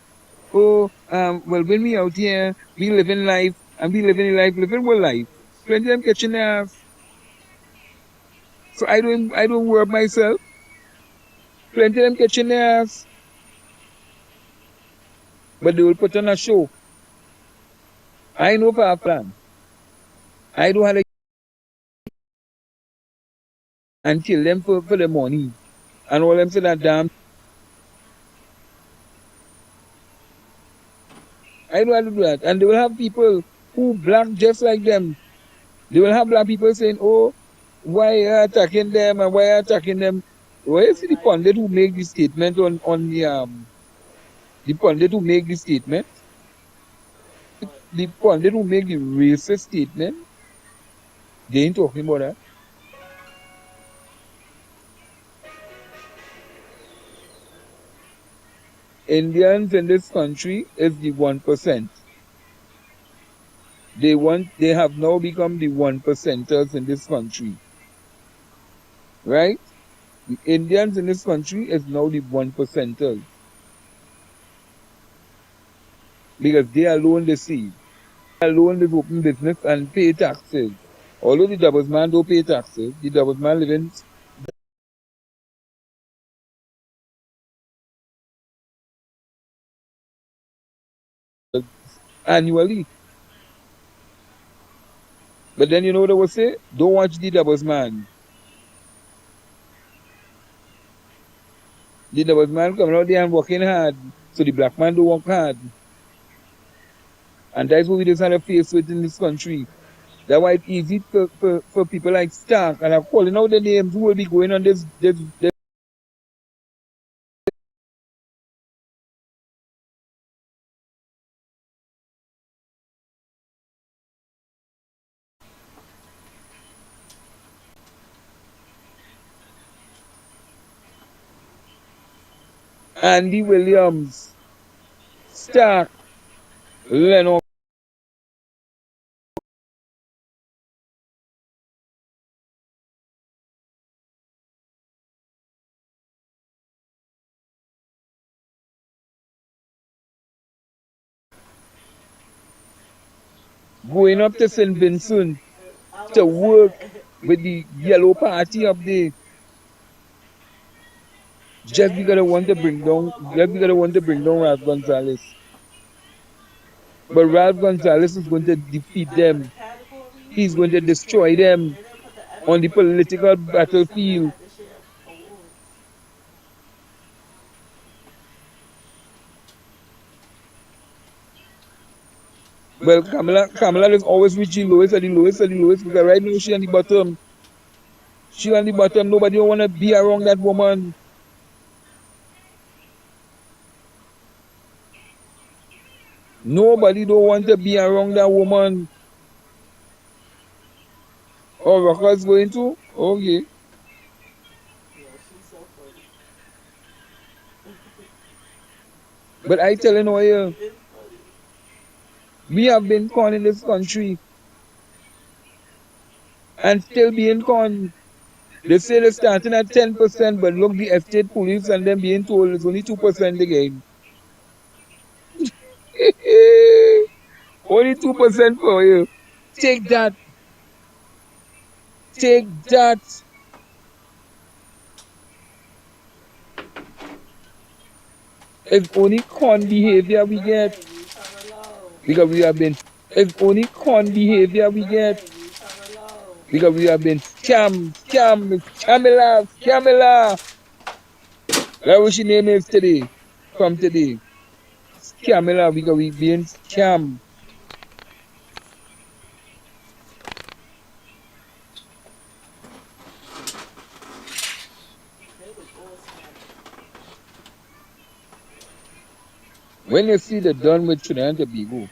oh, well, when we out here, we living life, and we living what life. Plenty of them catching their ass. So I don't worry myself. Plenty of them catching their ass. But they will put on a show. I know for a plan. I don't have to and kill them for the money. And all them say that damn. I don't have to do that. And they will have people who black just like them. They will have black people saying, oh, why are you attacking them and why are you attacking them? Why is it the Nobody. pundit who make the statement on the pundit who make the statement? The pundit who make the racist statement? They ain't talking about that. Indians in this country is the 1%. They have now become the 1%ers in this country. Right? The Indians in this country is now the 1%ers. Because they alone deceive. Alone is open business and pay taxes. Although the doubles man don't pay taxes, the doubles man living annually. But then you know what they will say? Don't watch the doubles man. The doubles man coming out there and working hard. So the black man don't work hard. And that's what we just had to face with in this country. That's why it's easy for people like Stark and I'm calling out the names who will be going on this Andy Williams, Stark, Lennox, going up to St. Vincent I'm to about to say work that. with the yellow party up there. They ain't they all up Just because they want to bring down Ralph celebrating. Gonzalez. But Ralph Gonzalez is going to defeat Like for the them. categories, He's going to destroy them they didn't put the on the effort political for some that battlefield. had to share awards. Well, Kamala is always reach the lowest at the lowest at the lowest because right now she on the bottom. She on the bottom. Nobody don't want to be around that woman. Nobody don't want to be around that woman. Oh, Rocker's going to? Okay. Yeah, she's so funny. But I telling you, It's funny. we have been conned in this country and still being conned. They say they're starting at 10%, but look, the estate police and them being told it's only 2% again. Only 2% for you. Take that. Take that. It's only con Everybody behavior get we get birthday, leave her alone. because we have been. It's only con Everybody behavior get we get birthday, leave her alone. because we have been Scamla. That's what she name is today. From today. Scamla because we being scam. They was all scammers. When you see the done with Trinidad and Tobago,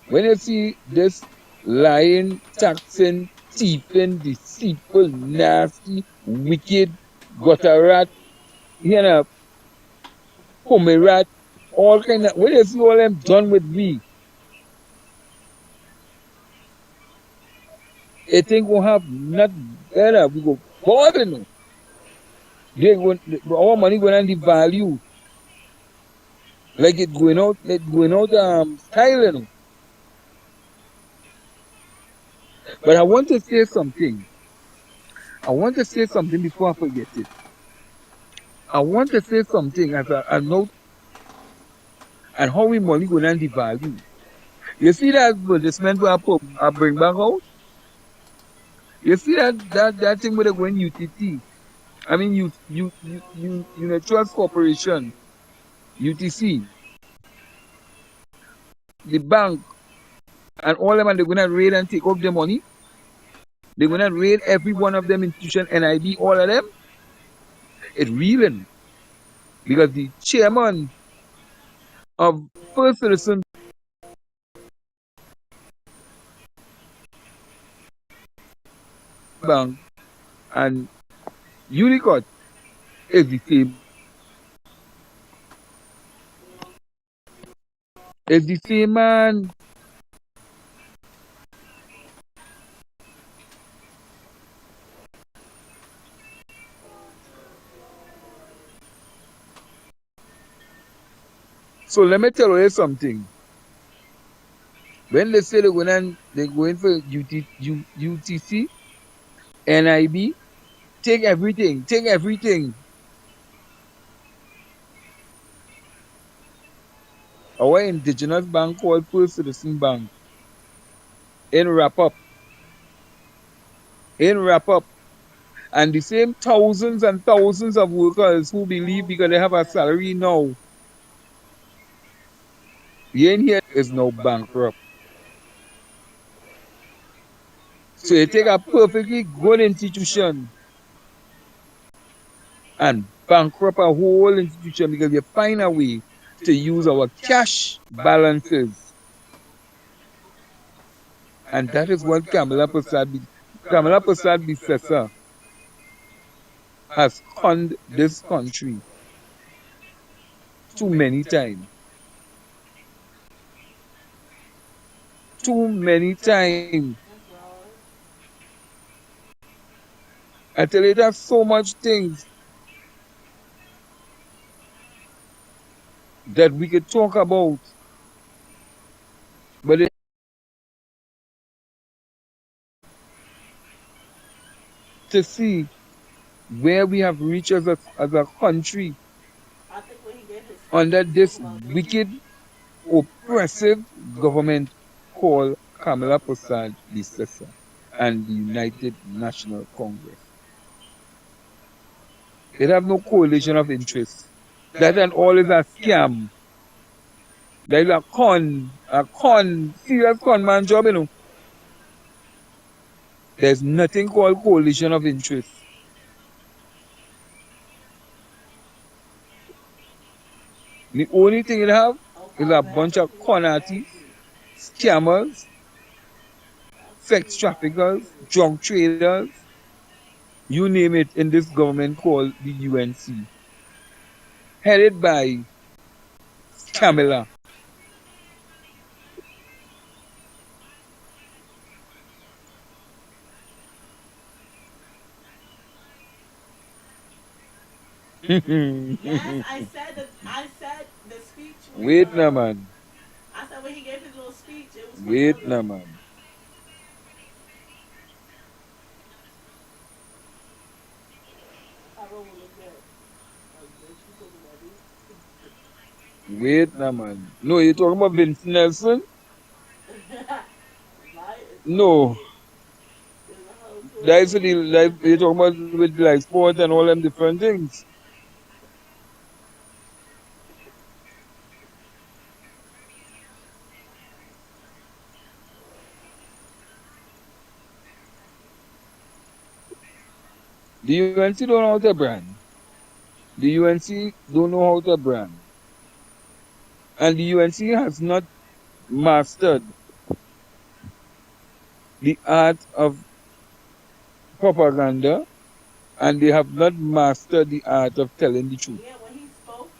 when you see this lying, taxing, thieving, deceitful, nasty, wicked, gutter rat, you know, rat, all kind of, when you see all them done with we, I think we'll have not better. We go boiling. They go, our money going to devalue. Like it going out style, you know. But I want to say something. I want to say something before I forget it. I want to say something as a note and how we money going to devalue. You see that advertisement where I bring back out? You see that thing where they going UTT. I mean Unit Trust Corporation, UTC, the bank, and all them, and they're gonna raid and take off their money. They're gonna raid every one of them institution, NIB, all of them. It's reeling because the chairman of First Citizen Bank and Unicot is the same. It's the same man. So let me tell you something. When they say they're going for UTC, NIB, take everything, take everything. Our indigenous bank called First Citizen Bank in wrap up. And the same thousands and thousands of workers who believe because they have a salary now, the in here is now bankrupt. So you take a perfectly good institution and bankrupt a whole institution because you find a way to use our cash balances. And that is what Kamala Prasad Bissessa has conned this country too many times. Too many times. I tell you, there's so much things that we could talk about, but to see where we have reached as a country under this wicked, oppressive government called Kamala Prasad Bissessa and the United National Congress. They have no coalition of interest. That and all is a scam. That is a serious con man job, you know. There's nothing called coalition of interest. The only thing it have is a bunch of con artists, scammers, sex traffickers, drug traders, you name it, in this government called the UNC, headed by Scamla. Yes, I said that. I said the speech. Wait now, man. I said when he gave his little speech, it was for Wait Hillary. now, man. I wrote look at. Wait now, man. No, you're talking about Vince Nelson? No. That's the like you're talking about with like sport and all them different things. The UNC don't know how to brand. The UNC don't know how to brand. And the UNC has not mastered the art of propaganda, and they have not mastered the art of telling the truth. Yeah, when he spoke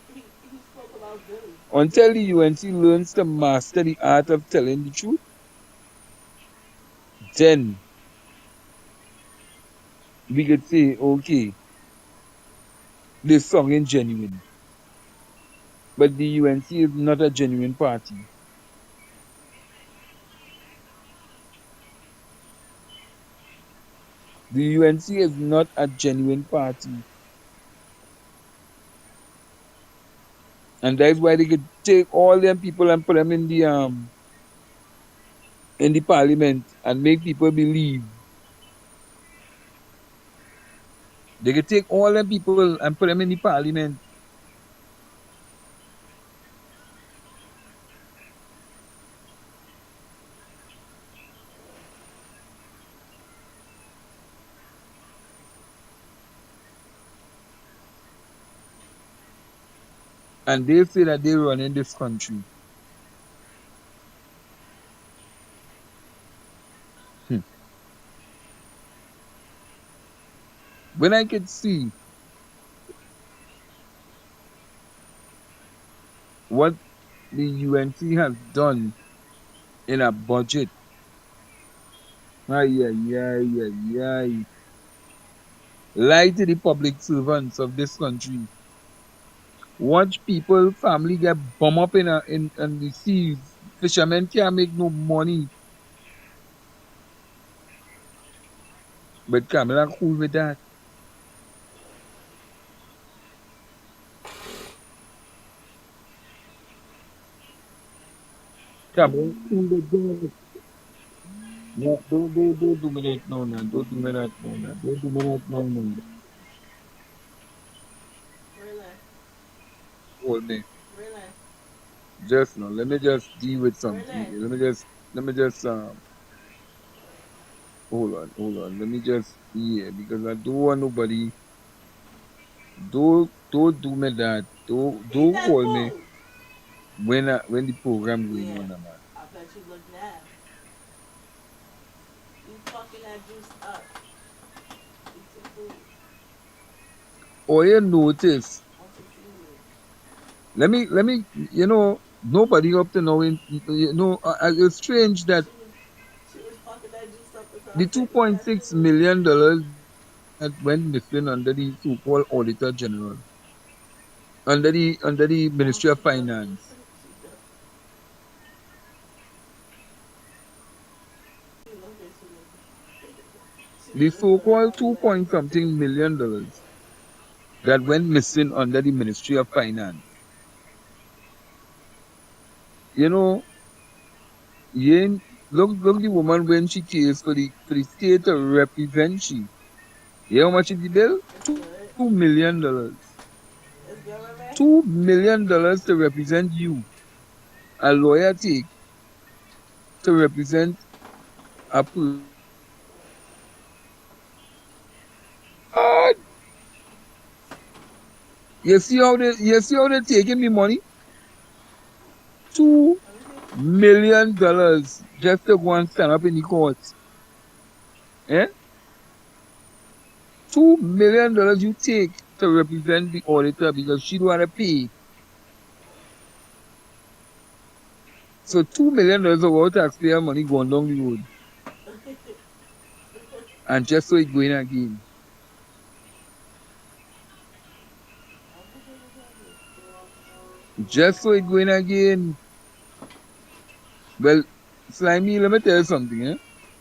about Billy. Until the UNC learns to master the art of telling the truth, then we could say, okay, this song is genuine. But the UNC is not a genuine party. The UNC is not a genuine party. And that's why they could take all them people and put them in the parliament and make people believe. They could take all them people and put them in the parliament. And they say that they run in this country. Hmm. When I could see what the UNC has done in a budget, ay, ay, ay, ay, ay. Lie to the public servants of this country. Watch people, family get bum up in the seas. Fishermen can't make no money. But Kamala cool with that. Kamala cool with that. No, don't do me that no, no. Don't do me that no, no. Don't do me that no, no. Really, Hold me. really, Just no. Let me just deal with something really. here. Let me just hold on. Let me just yeah, because I don't want nobody. Don't do me that. Eat Don't that call me food. when the program going Yeah, on, man. I bet you look mad. You fucking that juice up. Eat some food. Or you notice. Want some seaweed. Let me. Nobody up to now. It's strange that She was fucking that juice up and so I the said, two eat point that six seaweed. million dollars that went missing under the so-called Auditor General, under the Oh, Ministry of she ducked it. Finance. She ducked She looked at she The was just gonna so-called run two away. point something million dollars that went missing under the Ministry of Finance. You know, you ain't, look the woman when she case for the state to represent she. You know how much is the bill? It's good. $2 million. It's good, Remy. $2 million to represent you. A lawyer take to represent a person. God, you see how they taking me money? Two Let me see. million dollars just to go and stand up in the court. Eh? $2 million you take to represent the auditor because she don't want to pay. So $2 million of our taxpayer money going down the road. And just so it going again. Just so it going again. Well, Slimy, let me tell you something, eh?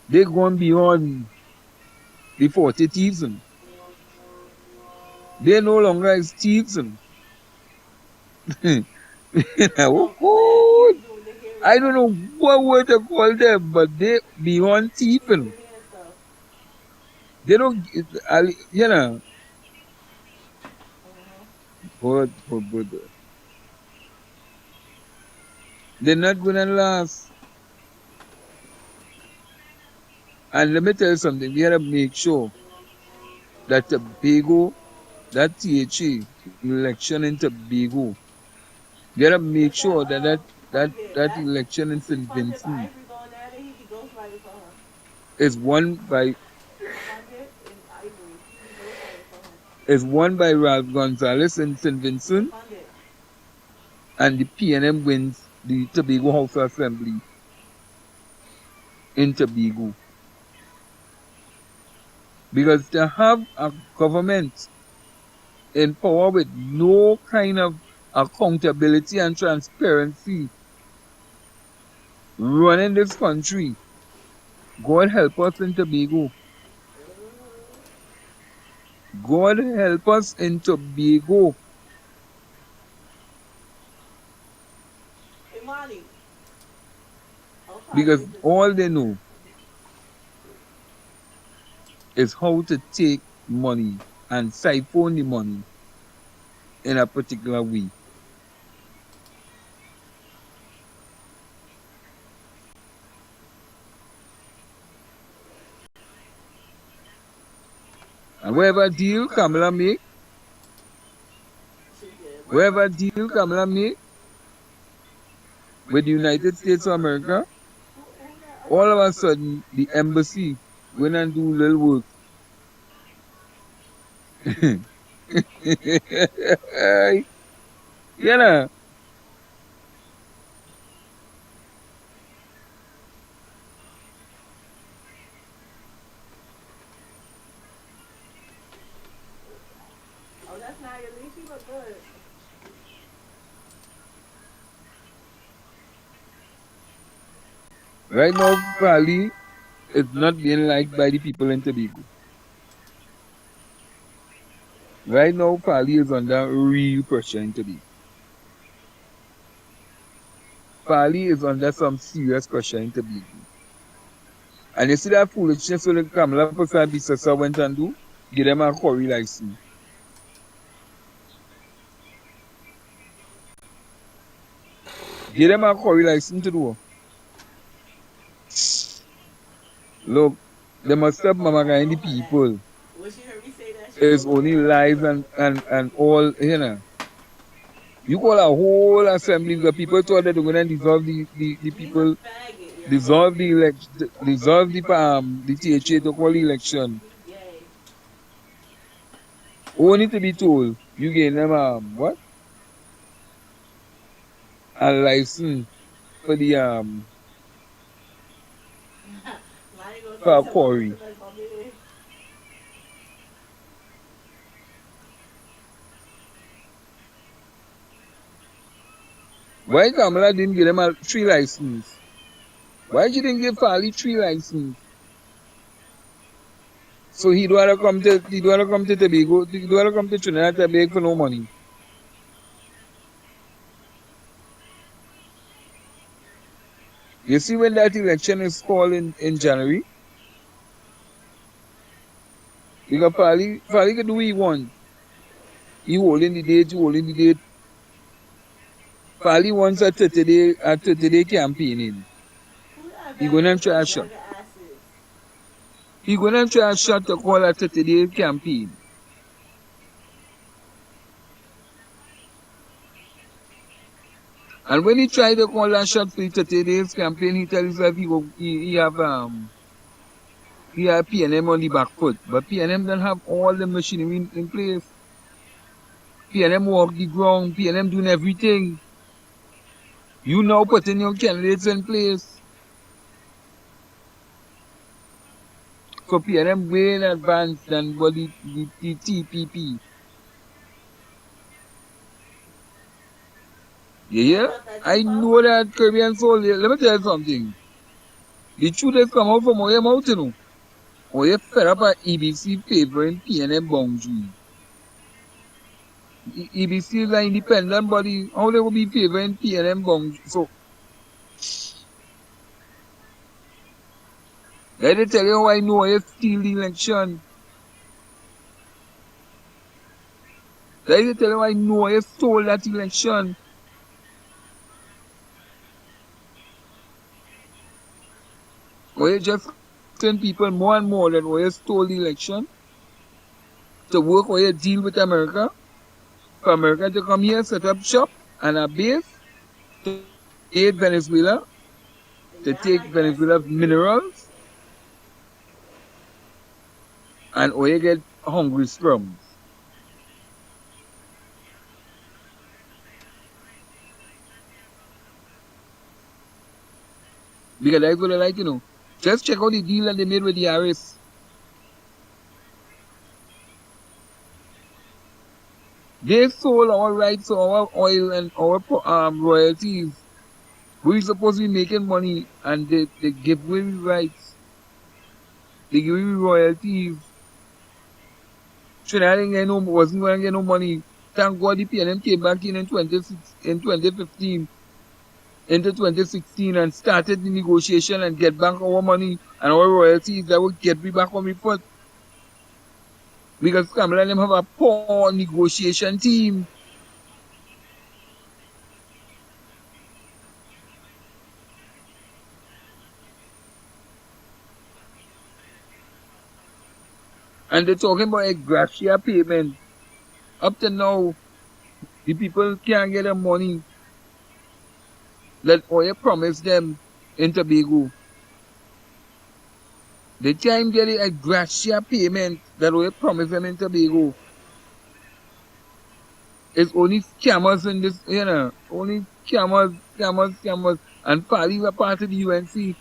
They gone beyond the 40 thieves. They no longer is thieves. Oh, No, Clef, you God. be doing the hairy I don't stuff. know what word to call them, but they beyond You be doing thieving. the hair stuff. They don't, you know, Uh-huh. but they're not going to last. And let me tell you something, we gotta make sure that Tobago, that THA election in Tobago, You gotta make Get sure that that fund it. that That election in she St. funded Vincent Ivory going there, then he be ghostwriting for her. is won by Funded in Ivory, he be ghostwriting for her. Ralph Gonzalez in St. Yeah, Vincent, funded. and the PNM wins the Tobago House of Assembly in Tobago. Because to have a government in power with no kind of accountability and transparency running this country, God help us in Tobago. God help us in Tobago. Imani. Oh, probably Because is just all they now. know is how to take money and siphon the money in a particular way. And whatever deal Kamala make, She did. whatever deal Kamala make with the United States of America, Who that all of other? a sudden the embassy went and do little work. You know, Oh, that's not your least. She look good. right now Pali is not being liked by the people in Tobago. Right now Pali is under real pressure in Tobago. Pali is under some serious pressure in Tobago. And you see that foolishness with the Kamala Prasad Bisasa went and do? Give them a quarry license. Give them a quarry license to do. Look, they must stop mama the Oh, that. people. When she heard me say that, she It's gonna go only get her lies permit. and all, you know. You call a whole assembly, the people thought that they're going to dissolve the He's a people, faggot, yo. dissolve the election, dissolve the THA to call the election. He gay. Only to be told, you gave them, what? A license for the, Lonnie gonna for say a something about quarry. Mr. Nice my baby. Why Kamala didn't give them a three license? Why she didn't give Farley three license? So he don't wanna come to Tobago, he don't wanna come to Trinidad to beg for no money. You see when that election is called in January, because Farley can do what he want. He holding the date, he holding the date. Farley wants a 30-day campaigning. Who that He bad gonna nigga try say a shot. Jagger asses? He gonna try a shot to call a 30-day campaign. And when he tried to call a shot for the 30 days campaign, he tell himself he have PNM on the back foot. But PNM don't have all the machinery in place. PNM walk the ground, PNM doing everything. You now putting your candidates in place. So PNM way in advance than what the TPP. You You hear? thought that too, I Puff? know that Caribbean soul. Let me tell you something. The truth has come out from Oye mouth, you know. Oye fed up at EBC favoring PNM boundary. EBC is an independent body. How they will be favoring PNM boundary? So, let me tell you how I know Oye steal the election. Let me tell you how I know Oye stole that election. Oye just telling people more and more that Oye stole the election to work Oye deal with America. For America to come here, set up shop. and a base to aid Venezuela, And to y'all take like that Venezuela's seaweed? minerals, and or you get hungry scrums. Because that's what I like, Just check out the deal that they made with the Harris. They sold our rights to our oil and our royalties. We supposed to be making money, and they give away rights. They give away royalties. Trinidad wasn't going to get no money. Thank God the PNM came back in in 2015 into 2016 and started the negotiation and get back our money and our royalties that would get me back on my foot. Because Scamla and them have a poor negotiation team. And they're talking about a gratia payment. Up to now, the people can't get the money that oil promised them in Tobago. They can't get a gratia payment that oil promised them in Tobago. It's only scammers in this, only scammers, scammers, scammers. And Fali were part of the UNC.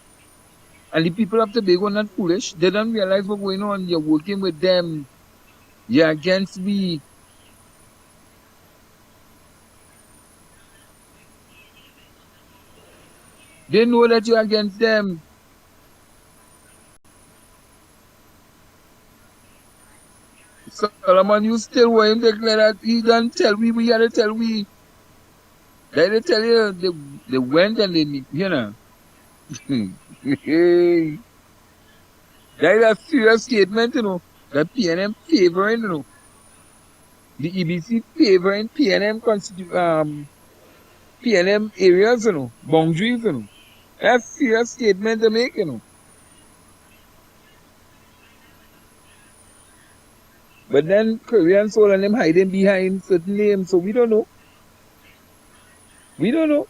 And the people of Tobago are not foolish. They don't realize what's going on. You're working with them. You're against me. They know that you're against them. Solomon, you still want him to declare that he don't tell we gotta tell we. They tell you they went and they. Hey, that is a serious statement, that PNM favoring. The EBC favoring PNM areas, boundaries. That's a serious statement to make. But then Korean soul and them hiding behind certain names, so we don't know. We don't know.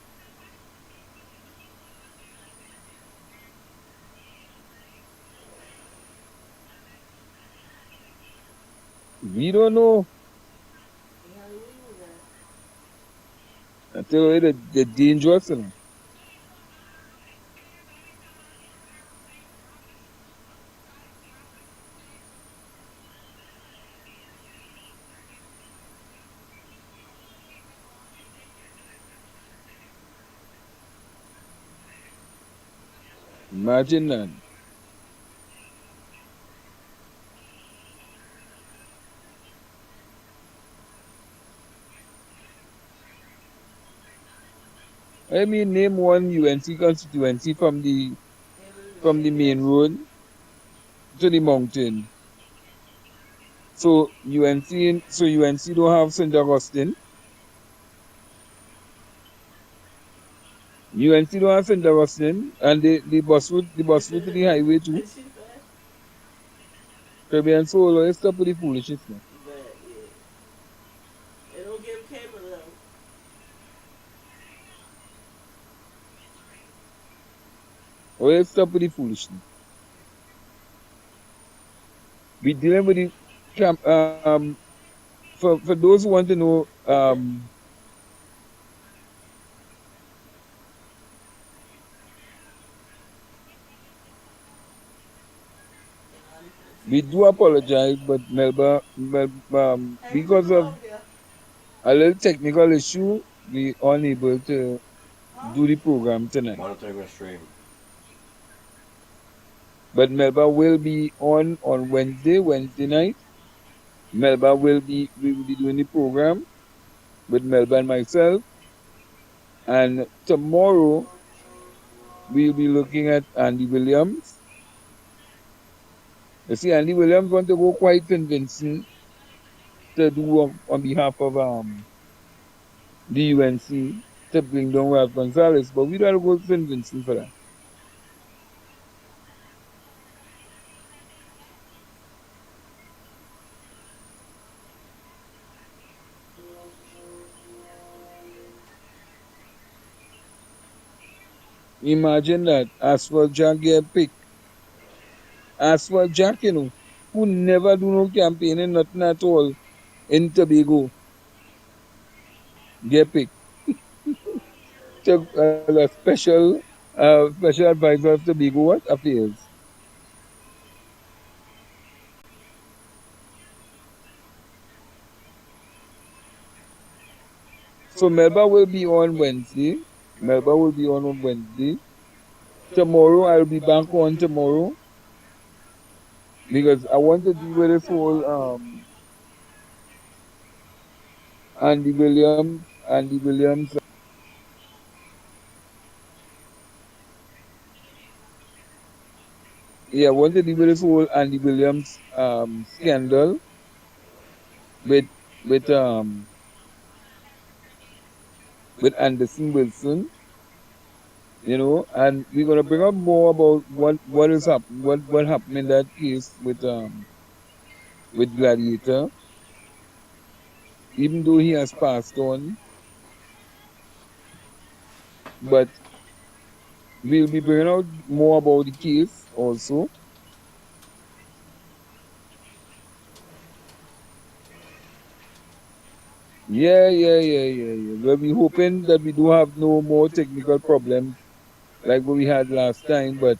We don't know. Yeah, we knew that. I tell you, the dangerous. Imagine that. I mean, name one UNC constituency Every from the main recipients. road to the mountain. So UNC don't have St. Augustine. UNC don't have St. Augustine, and the bus route to the highway too. What she said? Caribbean Soul, let's stop with the foolishness now. But yeah, they don't give cable though. Let's stop with the foolishness. We dealing with the camp. For those who want to know, we do apologize, but Hey, what you because doing of over here? a little technical issue, we unable to Huh? do the program tonight. Monitoring the stream. But Melba will be on Wednesday night. Melba we will be doing the program with Melba and myself. And tomorrow we'll be looking at Andy Williams. You see, Andy Williams want to go quite convincing to do on behalf of the UNC to bring down Ralph Gonzalez, but we don't go convincing for that. Imagine that. Asphalt Jack get picked. Asphalt Jack, who never do no campaigning, nothing at all in Tobago, get picked. Took as a special advisor of Tobago what? Affairs. So Melba will be on Wednesday. Melba will be on Wednesday. Tomorrow I'll be back on tomorrow because I want to deal with this whole Andy Williams. Yeah, I want to deal with this whole Andy Williams scandal with with um with Anderson Wilson, and we're gonna bring up more about what happened in that case with Gladiator, even though he has passed on, but we'll be bringing out more about the case also. Yeah, yeah, yeah, yeah, yeah. Well, we're hoping that we do have no more technical problems like what we had last time, but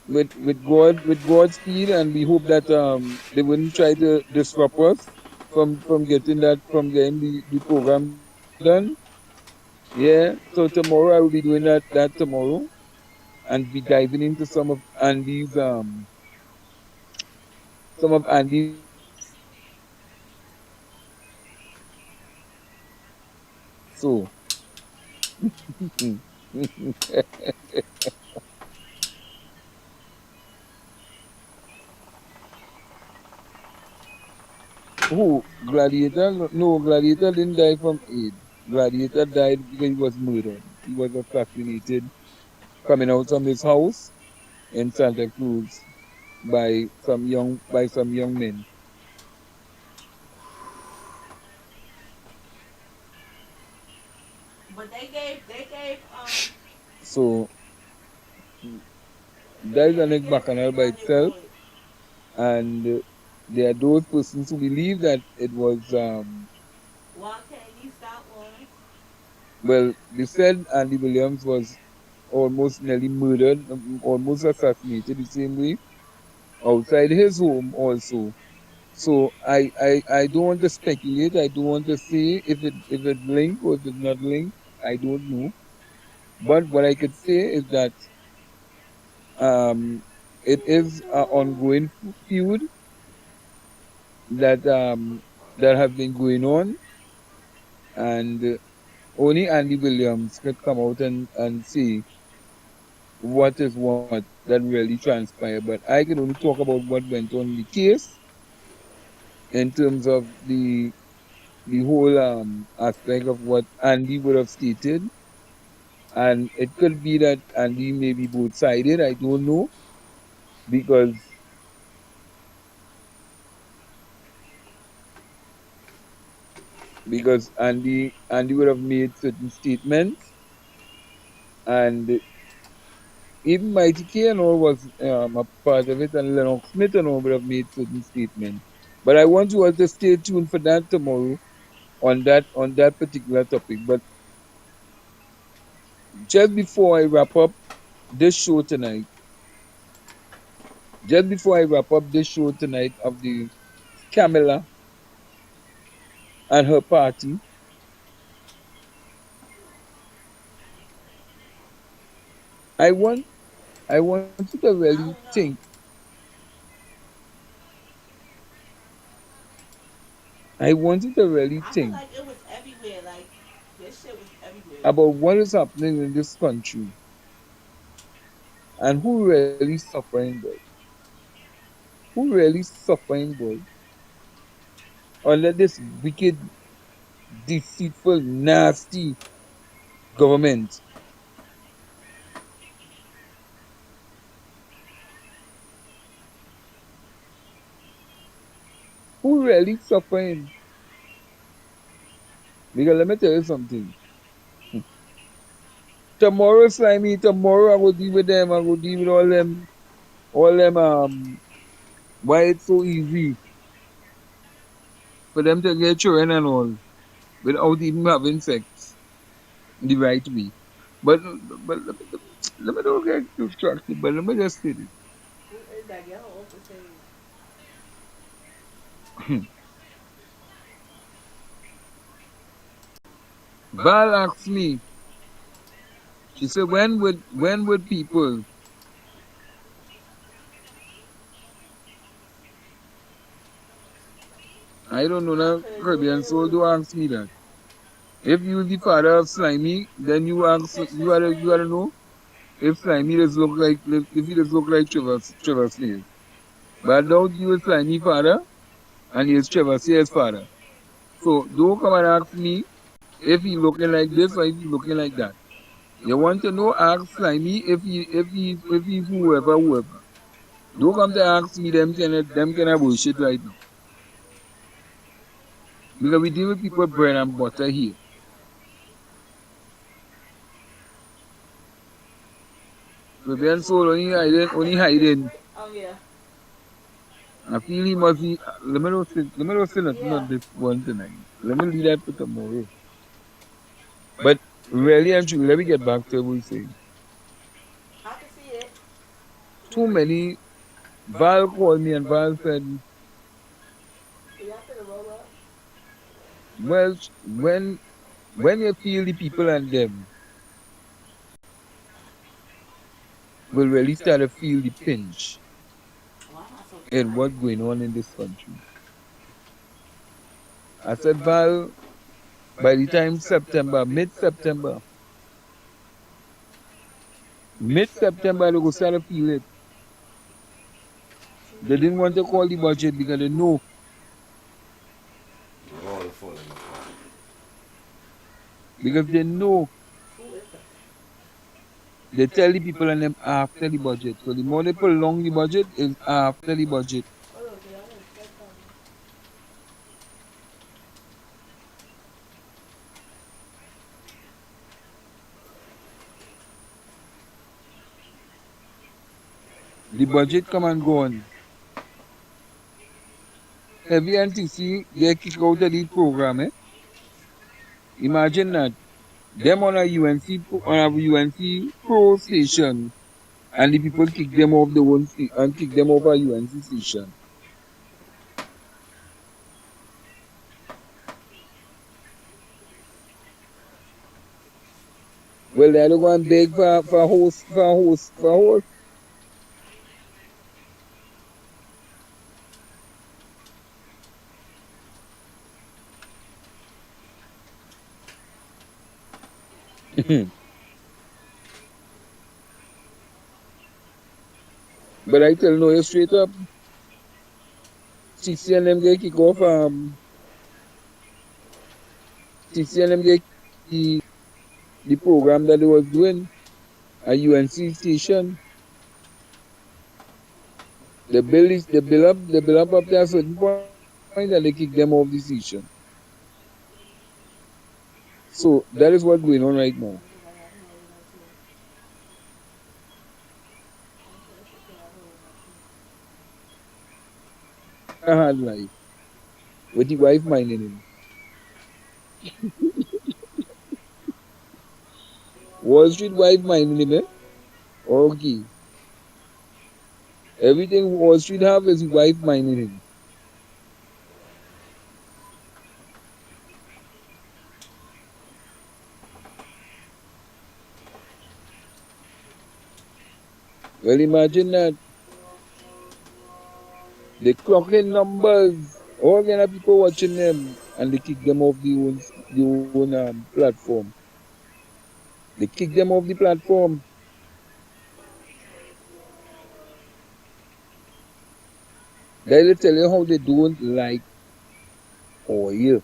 with God's speed, and we hope that they wouldn't try to disrupt us from getting the program done. Yeah. So tomorrow I will be doing that tomorrow and be diving into some of Andy's topics. So who Gladiator? No, Gladiator didn't die from AIDS. Gladiator died because he was murdered. He was assassinated coming out from his house in Santa Cruz by some young men. But they gave So that is an they gave bacchanal by everybody a itself, bullet. and there are those persons who believe that it was Why can't you stop one? well, they said Andy Williams was almost nearly murdered, almost assassinated the same way outside his home also. So I don't want to speculate. I don't want to say if it's linked or if it's not linked. I don't know. But what I could say is that um, it is an ongoing feud that have been going on, and only Andy Williams could come out and say what is what that really transpired. But I can only talk about what went on in the case in terms of the whole aspect of what Andy would have stated. And it could be that Andy may be both sided. I don't know because Andy would have made certain statements, and even Mighty K and all was a part of it, and Lennox Smith and all would have made certain statements. But I want you all to stay tuned for that tomorrow on that particular topic. But just before I wrap up this show tonight, just before I wrap up this show tonight of the Camilla and her party, I want I want you to I really don't know. think. I want you to really I feel think like it was everywhere. Like this shit was everywhere. about what is happening in this country and who really suffering, boy. Who really suffering, boy, under this wicked, deceitful, nasty government. Who really suffering? Because let me tell you something. Tomorrow, Slimy, tomorrow I will deal with them. I will deal with all them, why it's so easy for them to get children and all without even having sex the right way. But, but let me don't get distracted, but let me just say Who is that girl off the stage? this. Val asked me, she said, when would people, I don't know I'm now, finna zoom Caribbean in your soul room. do ask me that. If you the father of Slimy, then Fix the you gotta screen. know if Slimy does look like if he does look like Trevor Slade. But I doubt you is Slimy father and he is Trevor Slade's father. So don't come and ask me if he looking like this or if he looking like that. You want to know, ask Slimy if he's whoever. Don't come to ask me them kind of bullshit right now. Because we deal with people bread and butter here. Caribbean soul I only can see the hiding. screen. Oh yeah. I feel he must be. Let me not say nothing Yeah. on this one tonight. Let me leave that for tomorrow. But really and truly, let me get back to what we saying. I can see it. Too many. Val called me and Val said, So y'all finna roll up? well, when you feel the people and them will really start to feel the pinch Why am I so in tired? what's going on in this country. I said, Val, by the time September, mid-September, they will start to feel it. They didn't want to call the budget because they know. Because they know Who is that? they tell the people and them after the budget. So the more they prolong the budget is after the budget. Hold on, y'all gonna start talking. The budget come and go on. Every NTC they kick out of the program, eh? Imagine that. Them on a UNC pro station and the people kick them off the one and kick them off a UNC station. Well, they don't go and beg for host. But I tell you straight up, CC and them get kick off CC and them get the program that they was doing at UNC station. They build up to a certain point and they kick them off the station. So that is what's going on right now. I think I got him over there too. I'm finna put you out over there too. A hard life with the wife minding him. Wall Street wife minding him, eh? Okay. Everything Wall Street have is his wife minding him. Well, imagine that. They clock in numbers. All kind of people watching them and they kick them off the own platform. They kick them off the platform. They'll tell you how they don't like oil.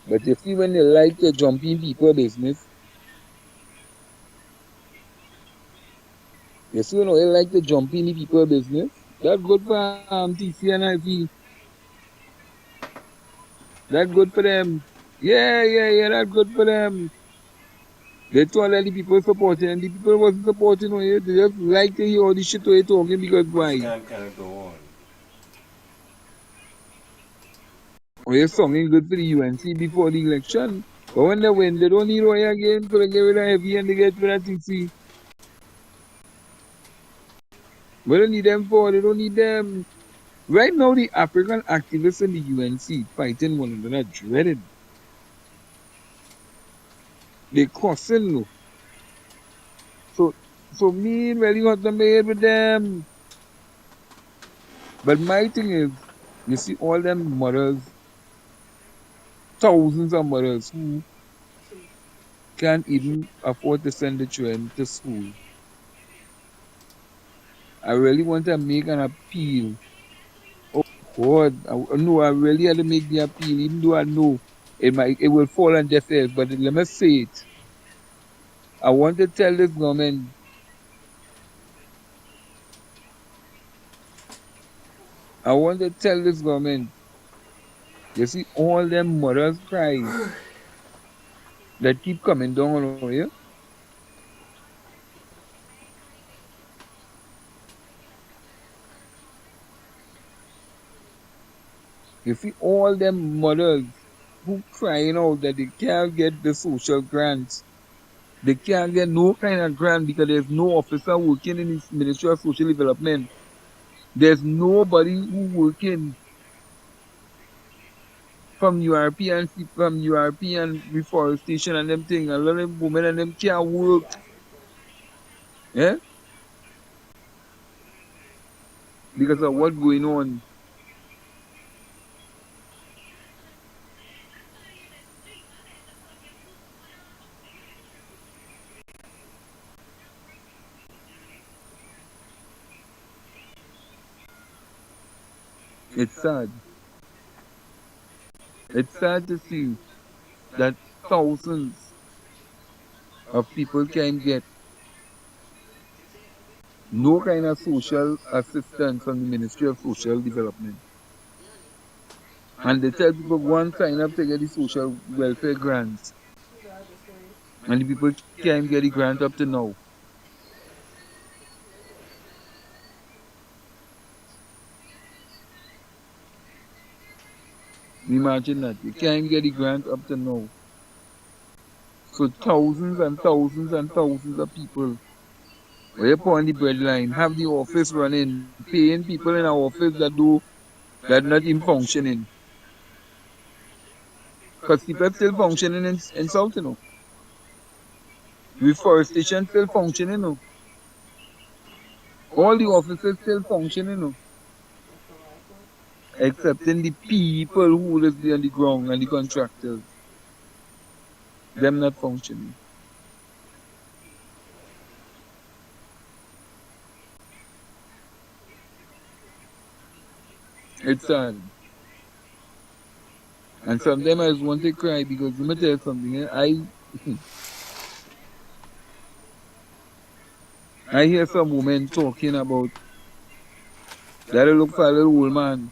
But you see when they like to jump in people business, you see when they like to jump in the people business, that's good for TC and IV. That's good for them. Yeah, that's good for them. They told that the people supporting and the people wasn't supporting you. They just like to hear all the shit you're talking because The why? scam cannot go on. Or you're songing good for the UNC before the election. But when they win, they don't need oil again, so they get rid of heavy and they get rid of TC. We don't need them for, they don't need them. Right now, the African activists in the UNC fighting one another dreaded. They cussing, no. So, so me really got to made with them. But my thing is, you see all them mothers, thousands of mothers who can't even afford to send the children to school. I really want to make an appeal. Oh God, I really had to make the appeal, even though I know it will fall on deaf ears. But let me say it. I want to tell this government, I want to tell this government, you see all them mothers cry that keep coming down on you. You see all them mothers who crying out that they can't get the social grants. They can't get no kind of grant because there's no officer working in the Ministry of Social Development. There's nobody who working from European reforestation and them thing. A lot of women and them can't work. Yeah? Because of what going on. It's sad. It's sad to see that thousands of people can get no kind of social assistance from the Ministry of Social Development. And they tell people go and sign up to get the social welfare grants. And the people can't get the grant up to now. Imagine that. You can't get the grant up to now. So thousands and thousands and thousands of people way upon the breadline, have the office running, paying people in our office that not even functioning. Because people still functioning in South, you know. Reforestation still functioning, you know. All the offices still functioning, you know. Excepting the people who live there on the ground and the contractors. Them not functioning. It's sad. And sometimes I just want to cry because let me tell you something. I hear some women talking about that they look for a little old man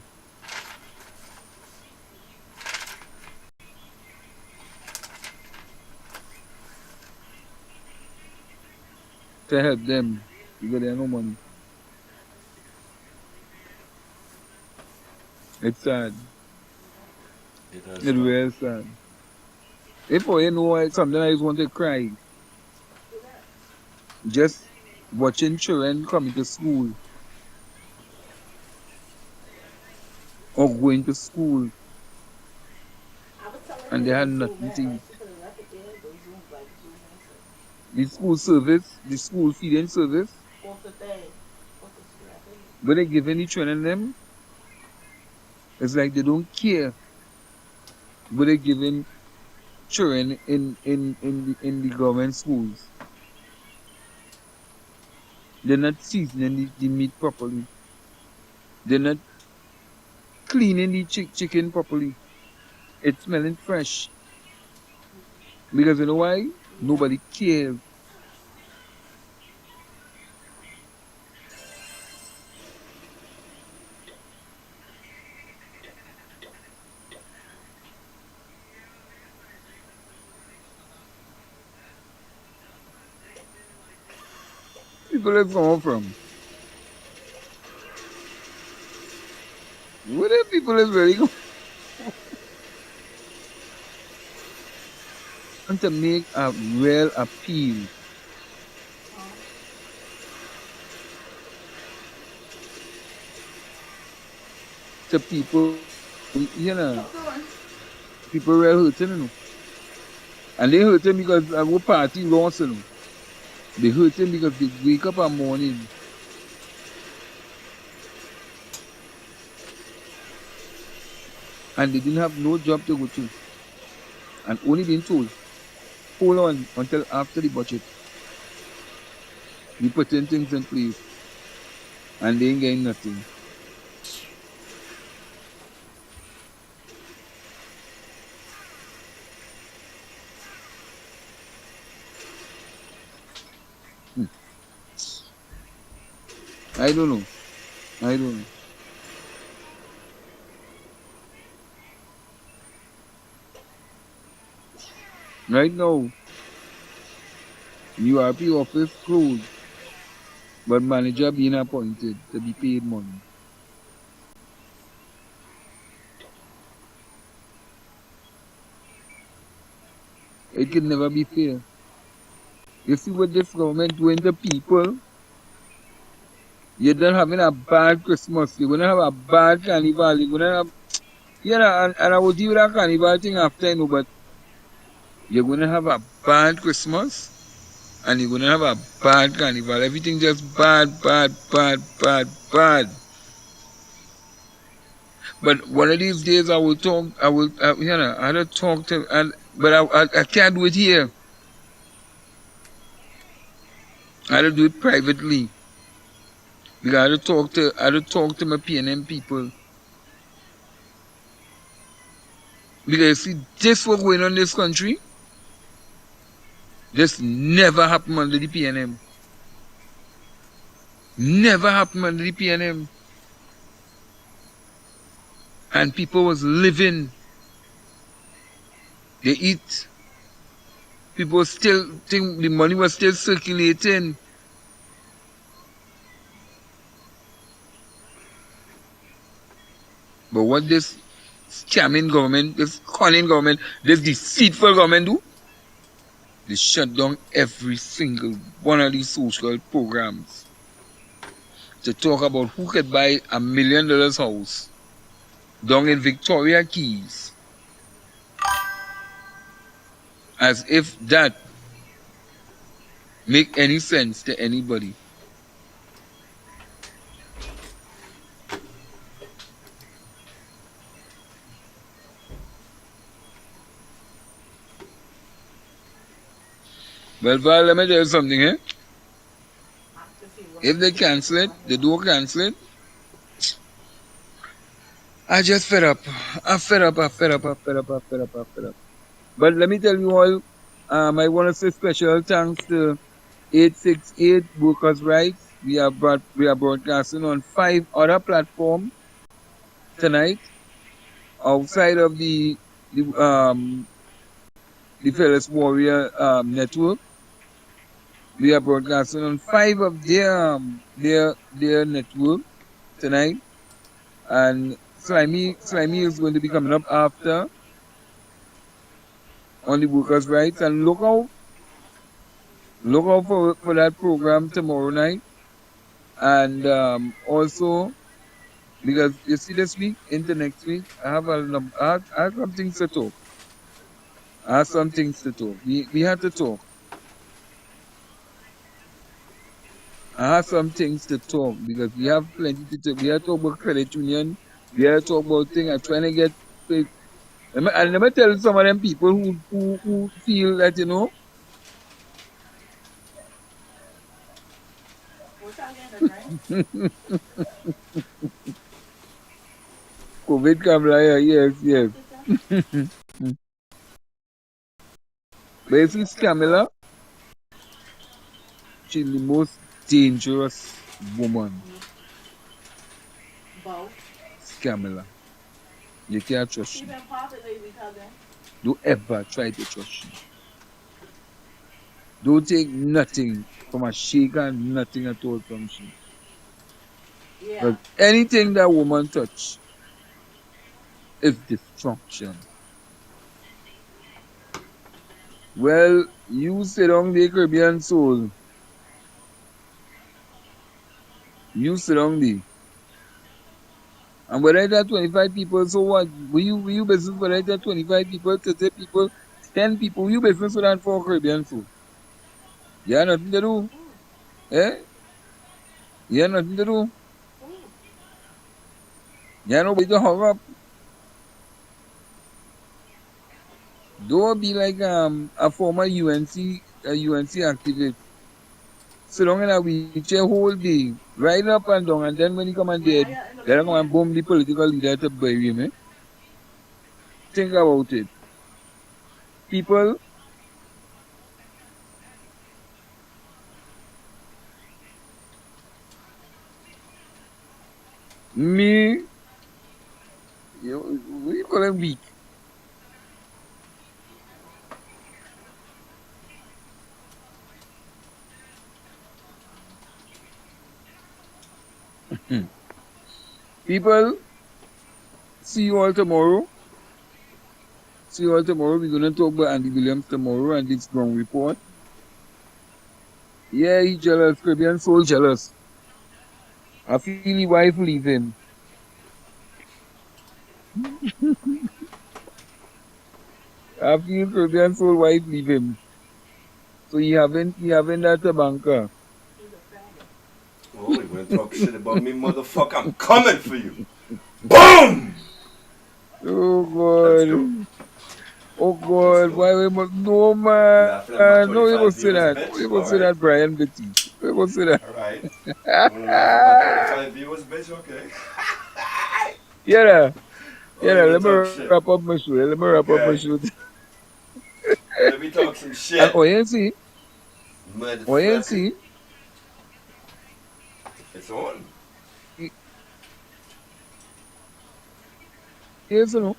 to help them because they have no money. It's sad. It does It's not. real sad. If you know something I just want to cry. Just watching children coming to school or going to school and they had nothing to eat. The school service, the school feeding service, but they giving the children them, it's like they don't care. But they giving children in the government schools. They're not seasoning the meat properly. They're not cleaning the chicken properly. It's smelling fresh. Because you know why? Nobody cares. people is coming from? Where the people is really going to make a real appeal Huh? to people, Talk to one. people real hurting, And they hurting because our party lost, They hurting because they wake up in the morning and they didn't have no job to go to. And only being told, hold on until after the budget. We putting things in place and they ain't getting nothing. Hmm. I don't know. I don't know. Right now, URP office closed, but manager being appointed to be paid money. It can never be fair. You see what this government doing to people? You're done having a bad Christmas. You're gonna have a bad carnival. You're gonna have and I will deal with that carnival thing after, but you're gonna have a bad Christmas and you're gonna have a bad carnival. Everything just bad, bad, bad, bad, bad. But one of these days I will talk. I had to talk to, but I can't do it here. I had to do it privately because I had to talk to my PNM people because you see this what going on in this country. This never happened under the PNM. Never happened under the PNM. And people was living. They eat. People still think the money was still circulating. But what this scamming government, this conning government, this deceitful government do? They shut down every single one of these social programs to talk about who could buy $1 million house down in Victoria Keys. As if that make any sense to anybody. Well, Val, let me tell you something, eh? Have to see what If they the cancel it, one they you do cancel it. I just fed up. I'm fed up, I'm fed up, I'm fed up, I'm fed up, I'm fed up. But let me tell you all, I want to say special thanks to 868 Workers' Rights. We are broadcasting on 5 other platforms tonight outside of the Fearless Warrior network. We are broadcasting on 5 of their network tonight. And Slimy is going to be coming up after on the workers' rights. And look out for that program tomorrow night. And also because you see this week into next week, I have some things to talk. I have some things to talk. We have to talk. I have some things to talk because we have plenty to talk. We have to talk about credit union. We have to talk about things. I'm trying to get. Let me tell some of them people who feel that what y'all getting to drink? COVID come like yes, Yes, yes. sister. But you see Scamla, she's the most dangerous woman. Both. Scamla. You can't trust She she. been popping lately, cousin. Don't ever try to trust she. Don't take nothing. from a shake and nothing at all from she. Yeah. Because anything that woman touch is destruction. Well, you sit down there, Caribbean soul. You sit down there. And whether it are 25 people, so what? Will you business whether it are 25 people, 30 people, 10 people? You business with that for Caribbean food. You have nothing to do. Eh? You have nothing to do. You have nobody to hurry up. Don't be like a former UNC activist. Sit down in a wheelchair whole day, ride up and down, and then when he come and dead, Maya in the let him come bed. and bomb the political leader to bury him. Eh? Think about it. People, me, what you call him weak? People, see you all tomorrow. See you all tomorrow. We're gonna talk about Andy Williams tomorrow and this ground report. Yeah, he jealous. Caribbean soul jealous. I feel his wife leave him. I feel Caribbean soul wife leave him. So he haven't that a banker. He's a faggot. Oh, you gonna talk shit about me, motherfucker? I'm coming for you. Boom! Oh Let's go. God. Oh Let's God. go. Why we must no You laughing at my man. No, you 25 must say viewers, that. No, bitch? you must say Alright. that, Brian Bitty. You must say that. Alright. You wanna laugh at my 25 viewers, bitch? Okay. Yeah. Oh, Yeah, you wanna let me talk wrap shit? up my show. Let me wrap up my Okay. show. Let me talk some And shit. oh, you Motherfucker. see, It's on. yes, you know,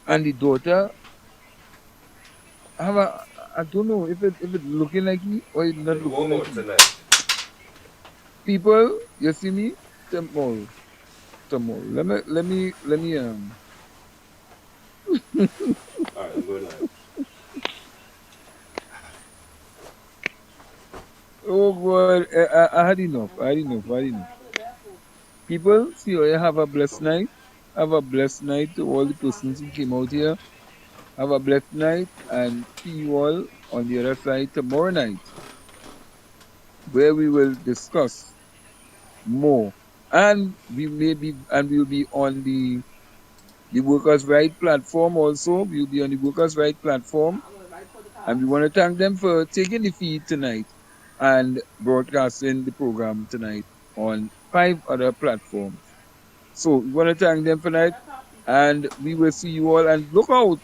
and the daughter have a, I don't know if it looking like me or it not Big looking homo like me. tonight. People, you see me tomorrow. Let me. Alright, I'm going live. Oh God, I had enough. I had enough. I had enough. People, see you. Have a blessed night. Have a blessed night to all the persons who came out here. Have a blessed night and see you all on the other side tomorrow night, where we will discuss more. And we'll be on the Workers' Right platform also. We'll be on the Workers' Right platform. I'm gonna write for the And we cops. want to thank them for taking the feed tonight and broadcasting the program tonight on 5 other platforms. So we want to thank them for that. That cop is And we will see you all. And look out,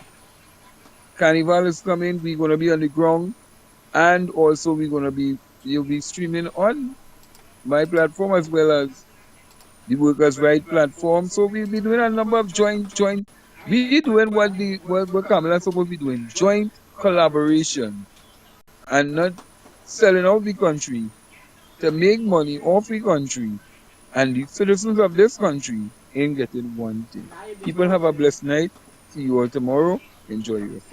Carnival is coming. We're going to be on the ground. And also you'll be streaming on my platform as well as the Workers' Right platform. So we'll be doing a number of joint. We doing what Kamala supposed to be doing, joint collaboration, and not selling out the country to make money off the country, and the citizens of this country ain't getting one thing. now you're being People have a bullshit. blessed night. See you all tomorrow. Enjoy yourself.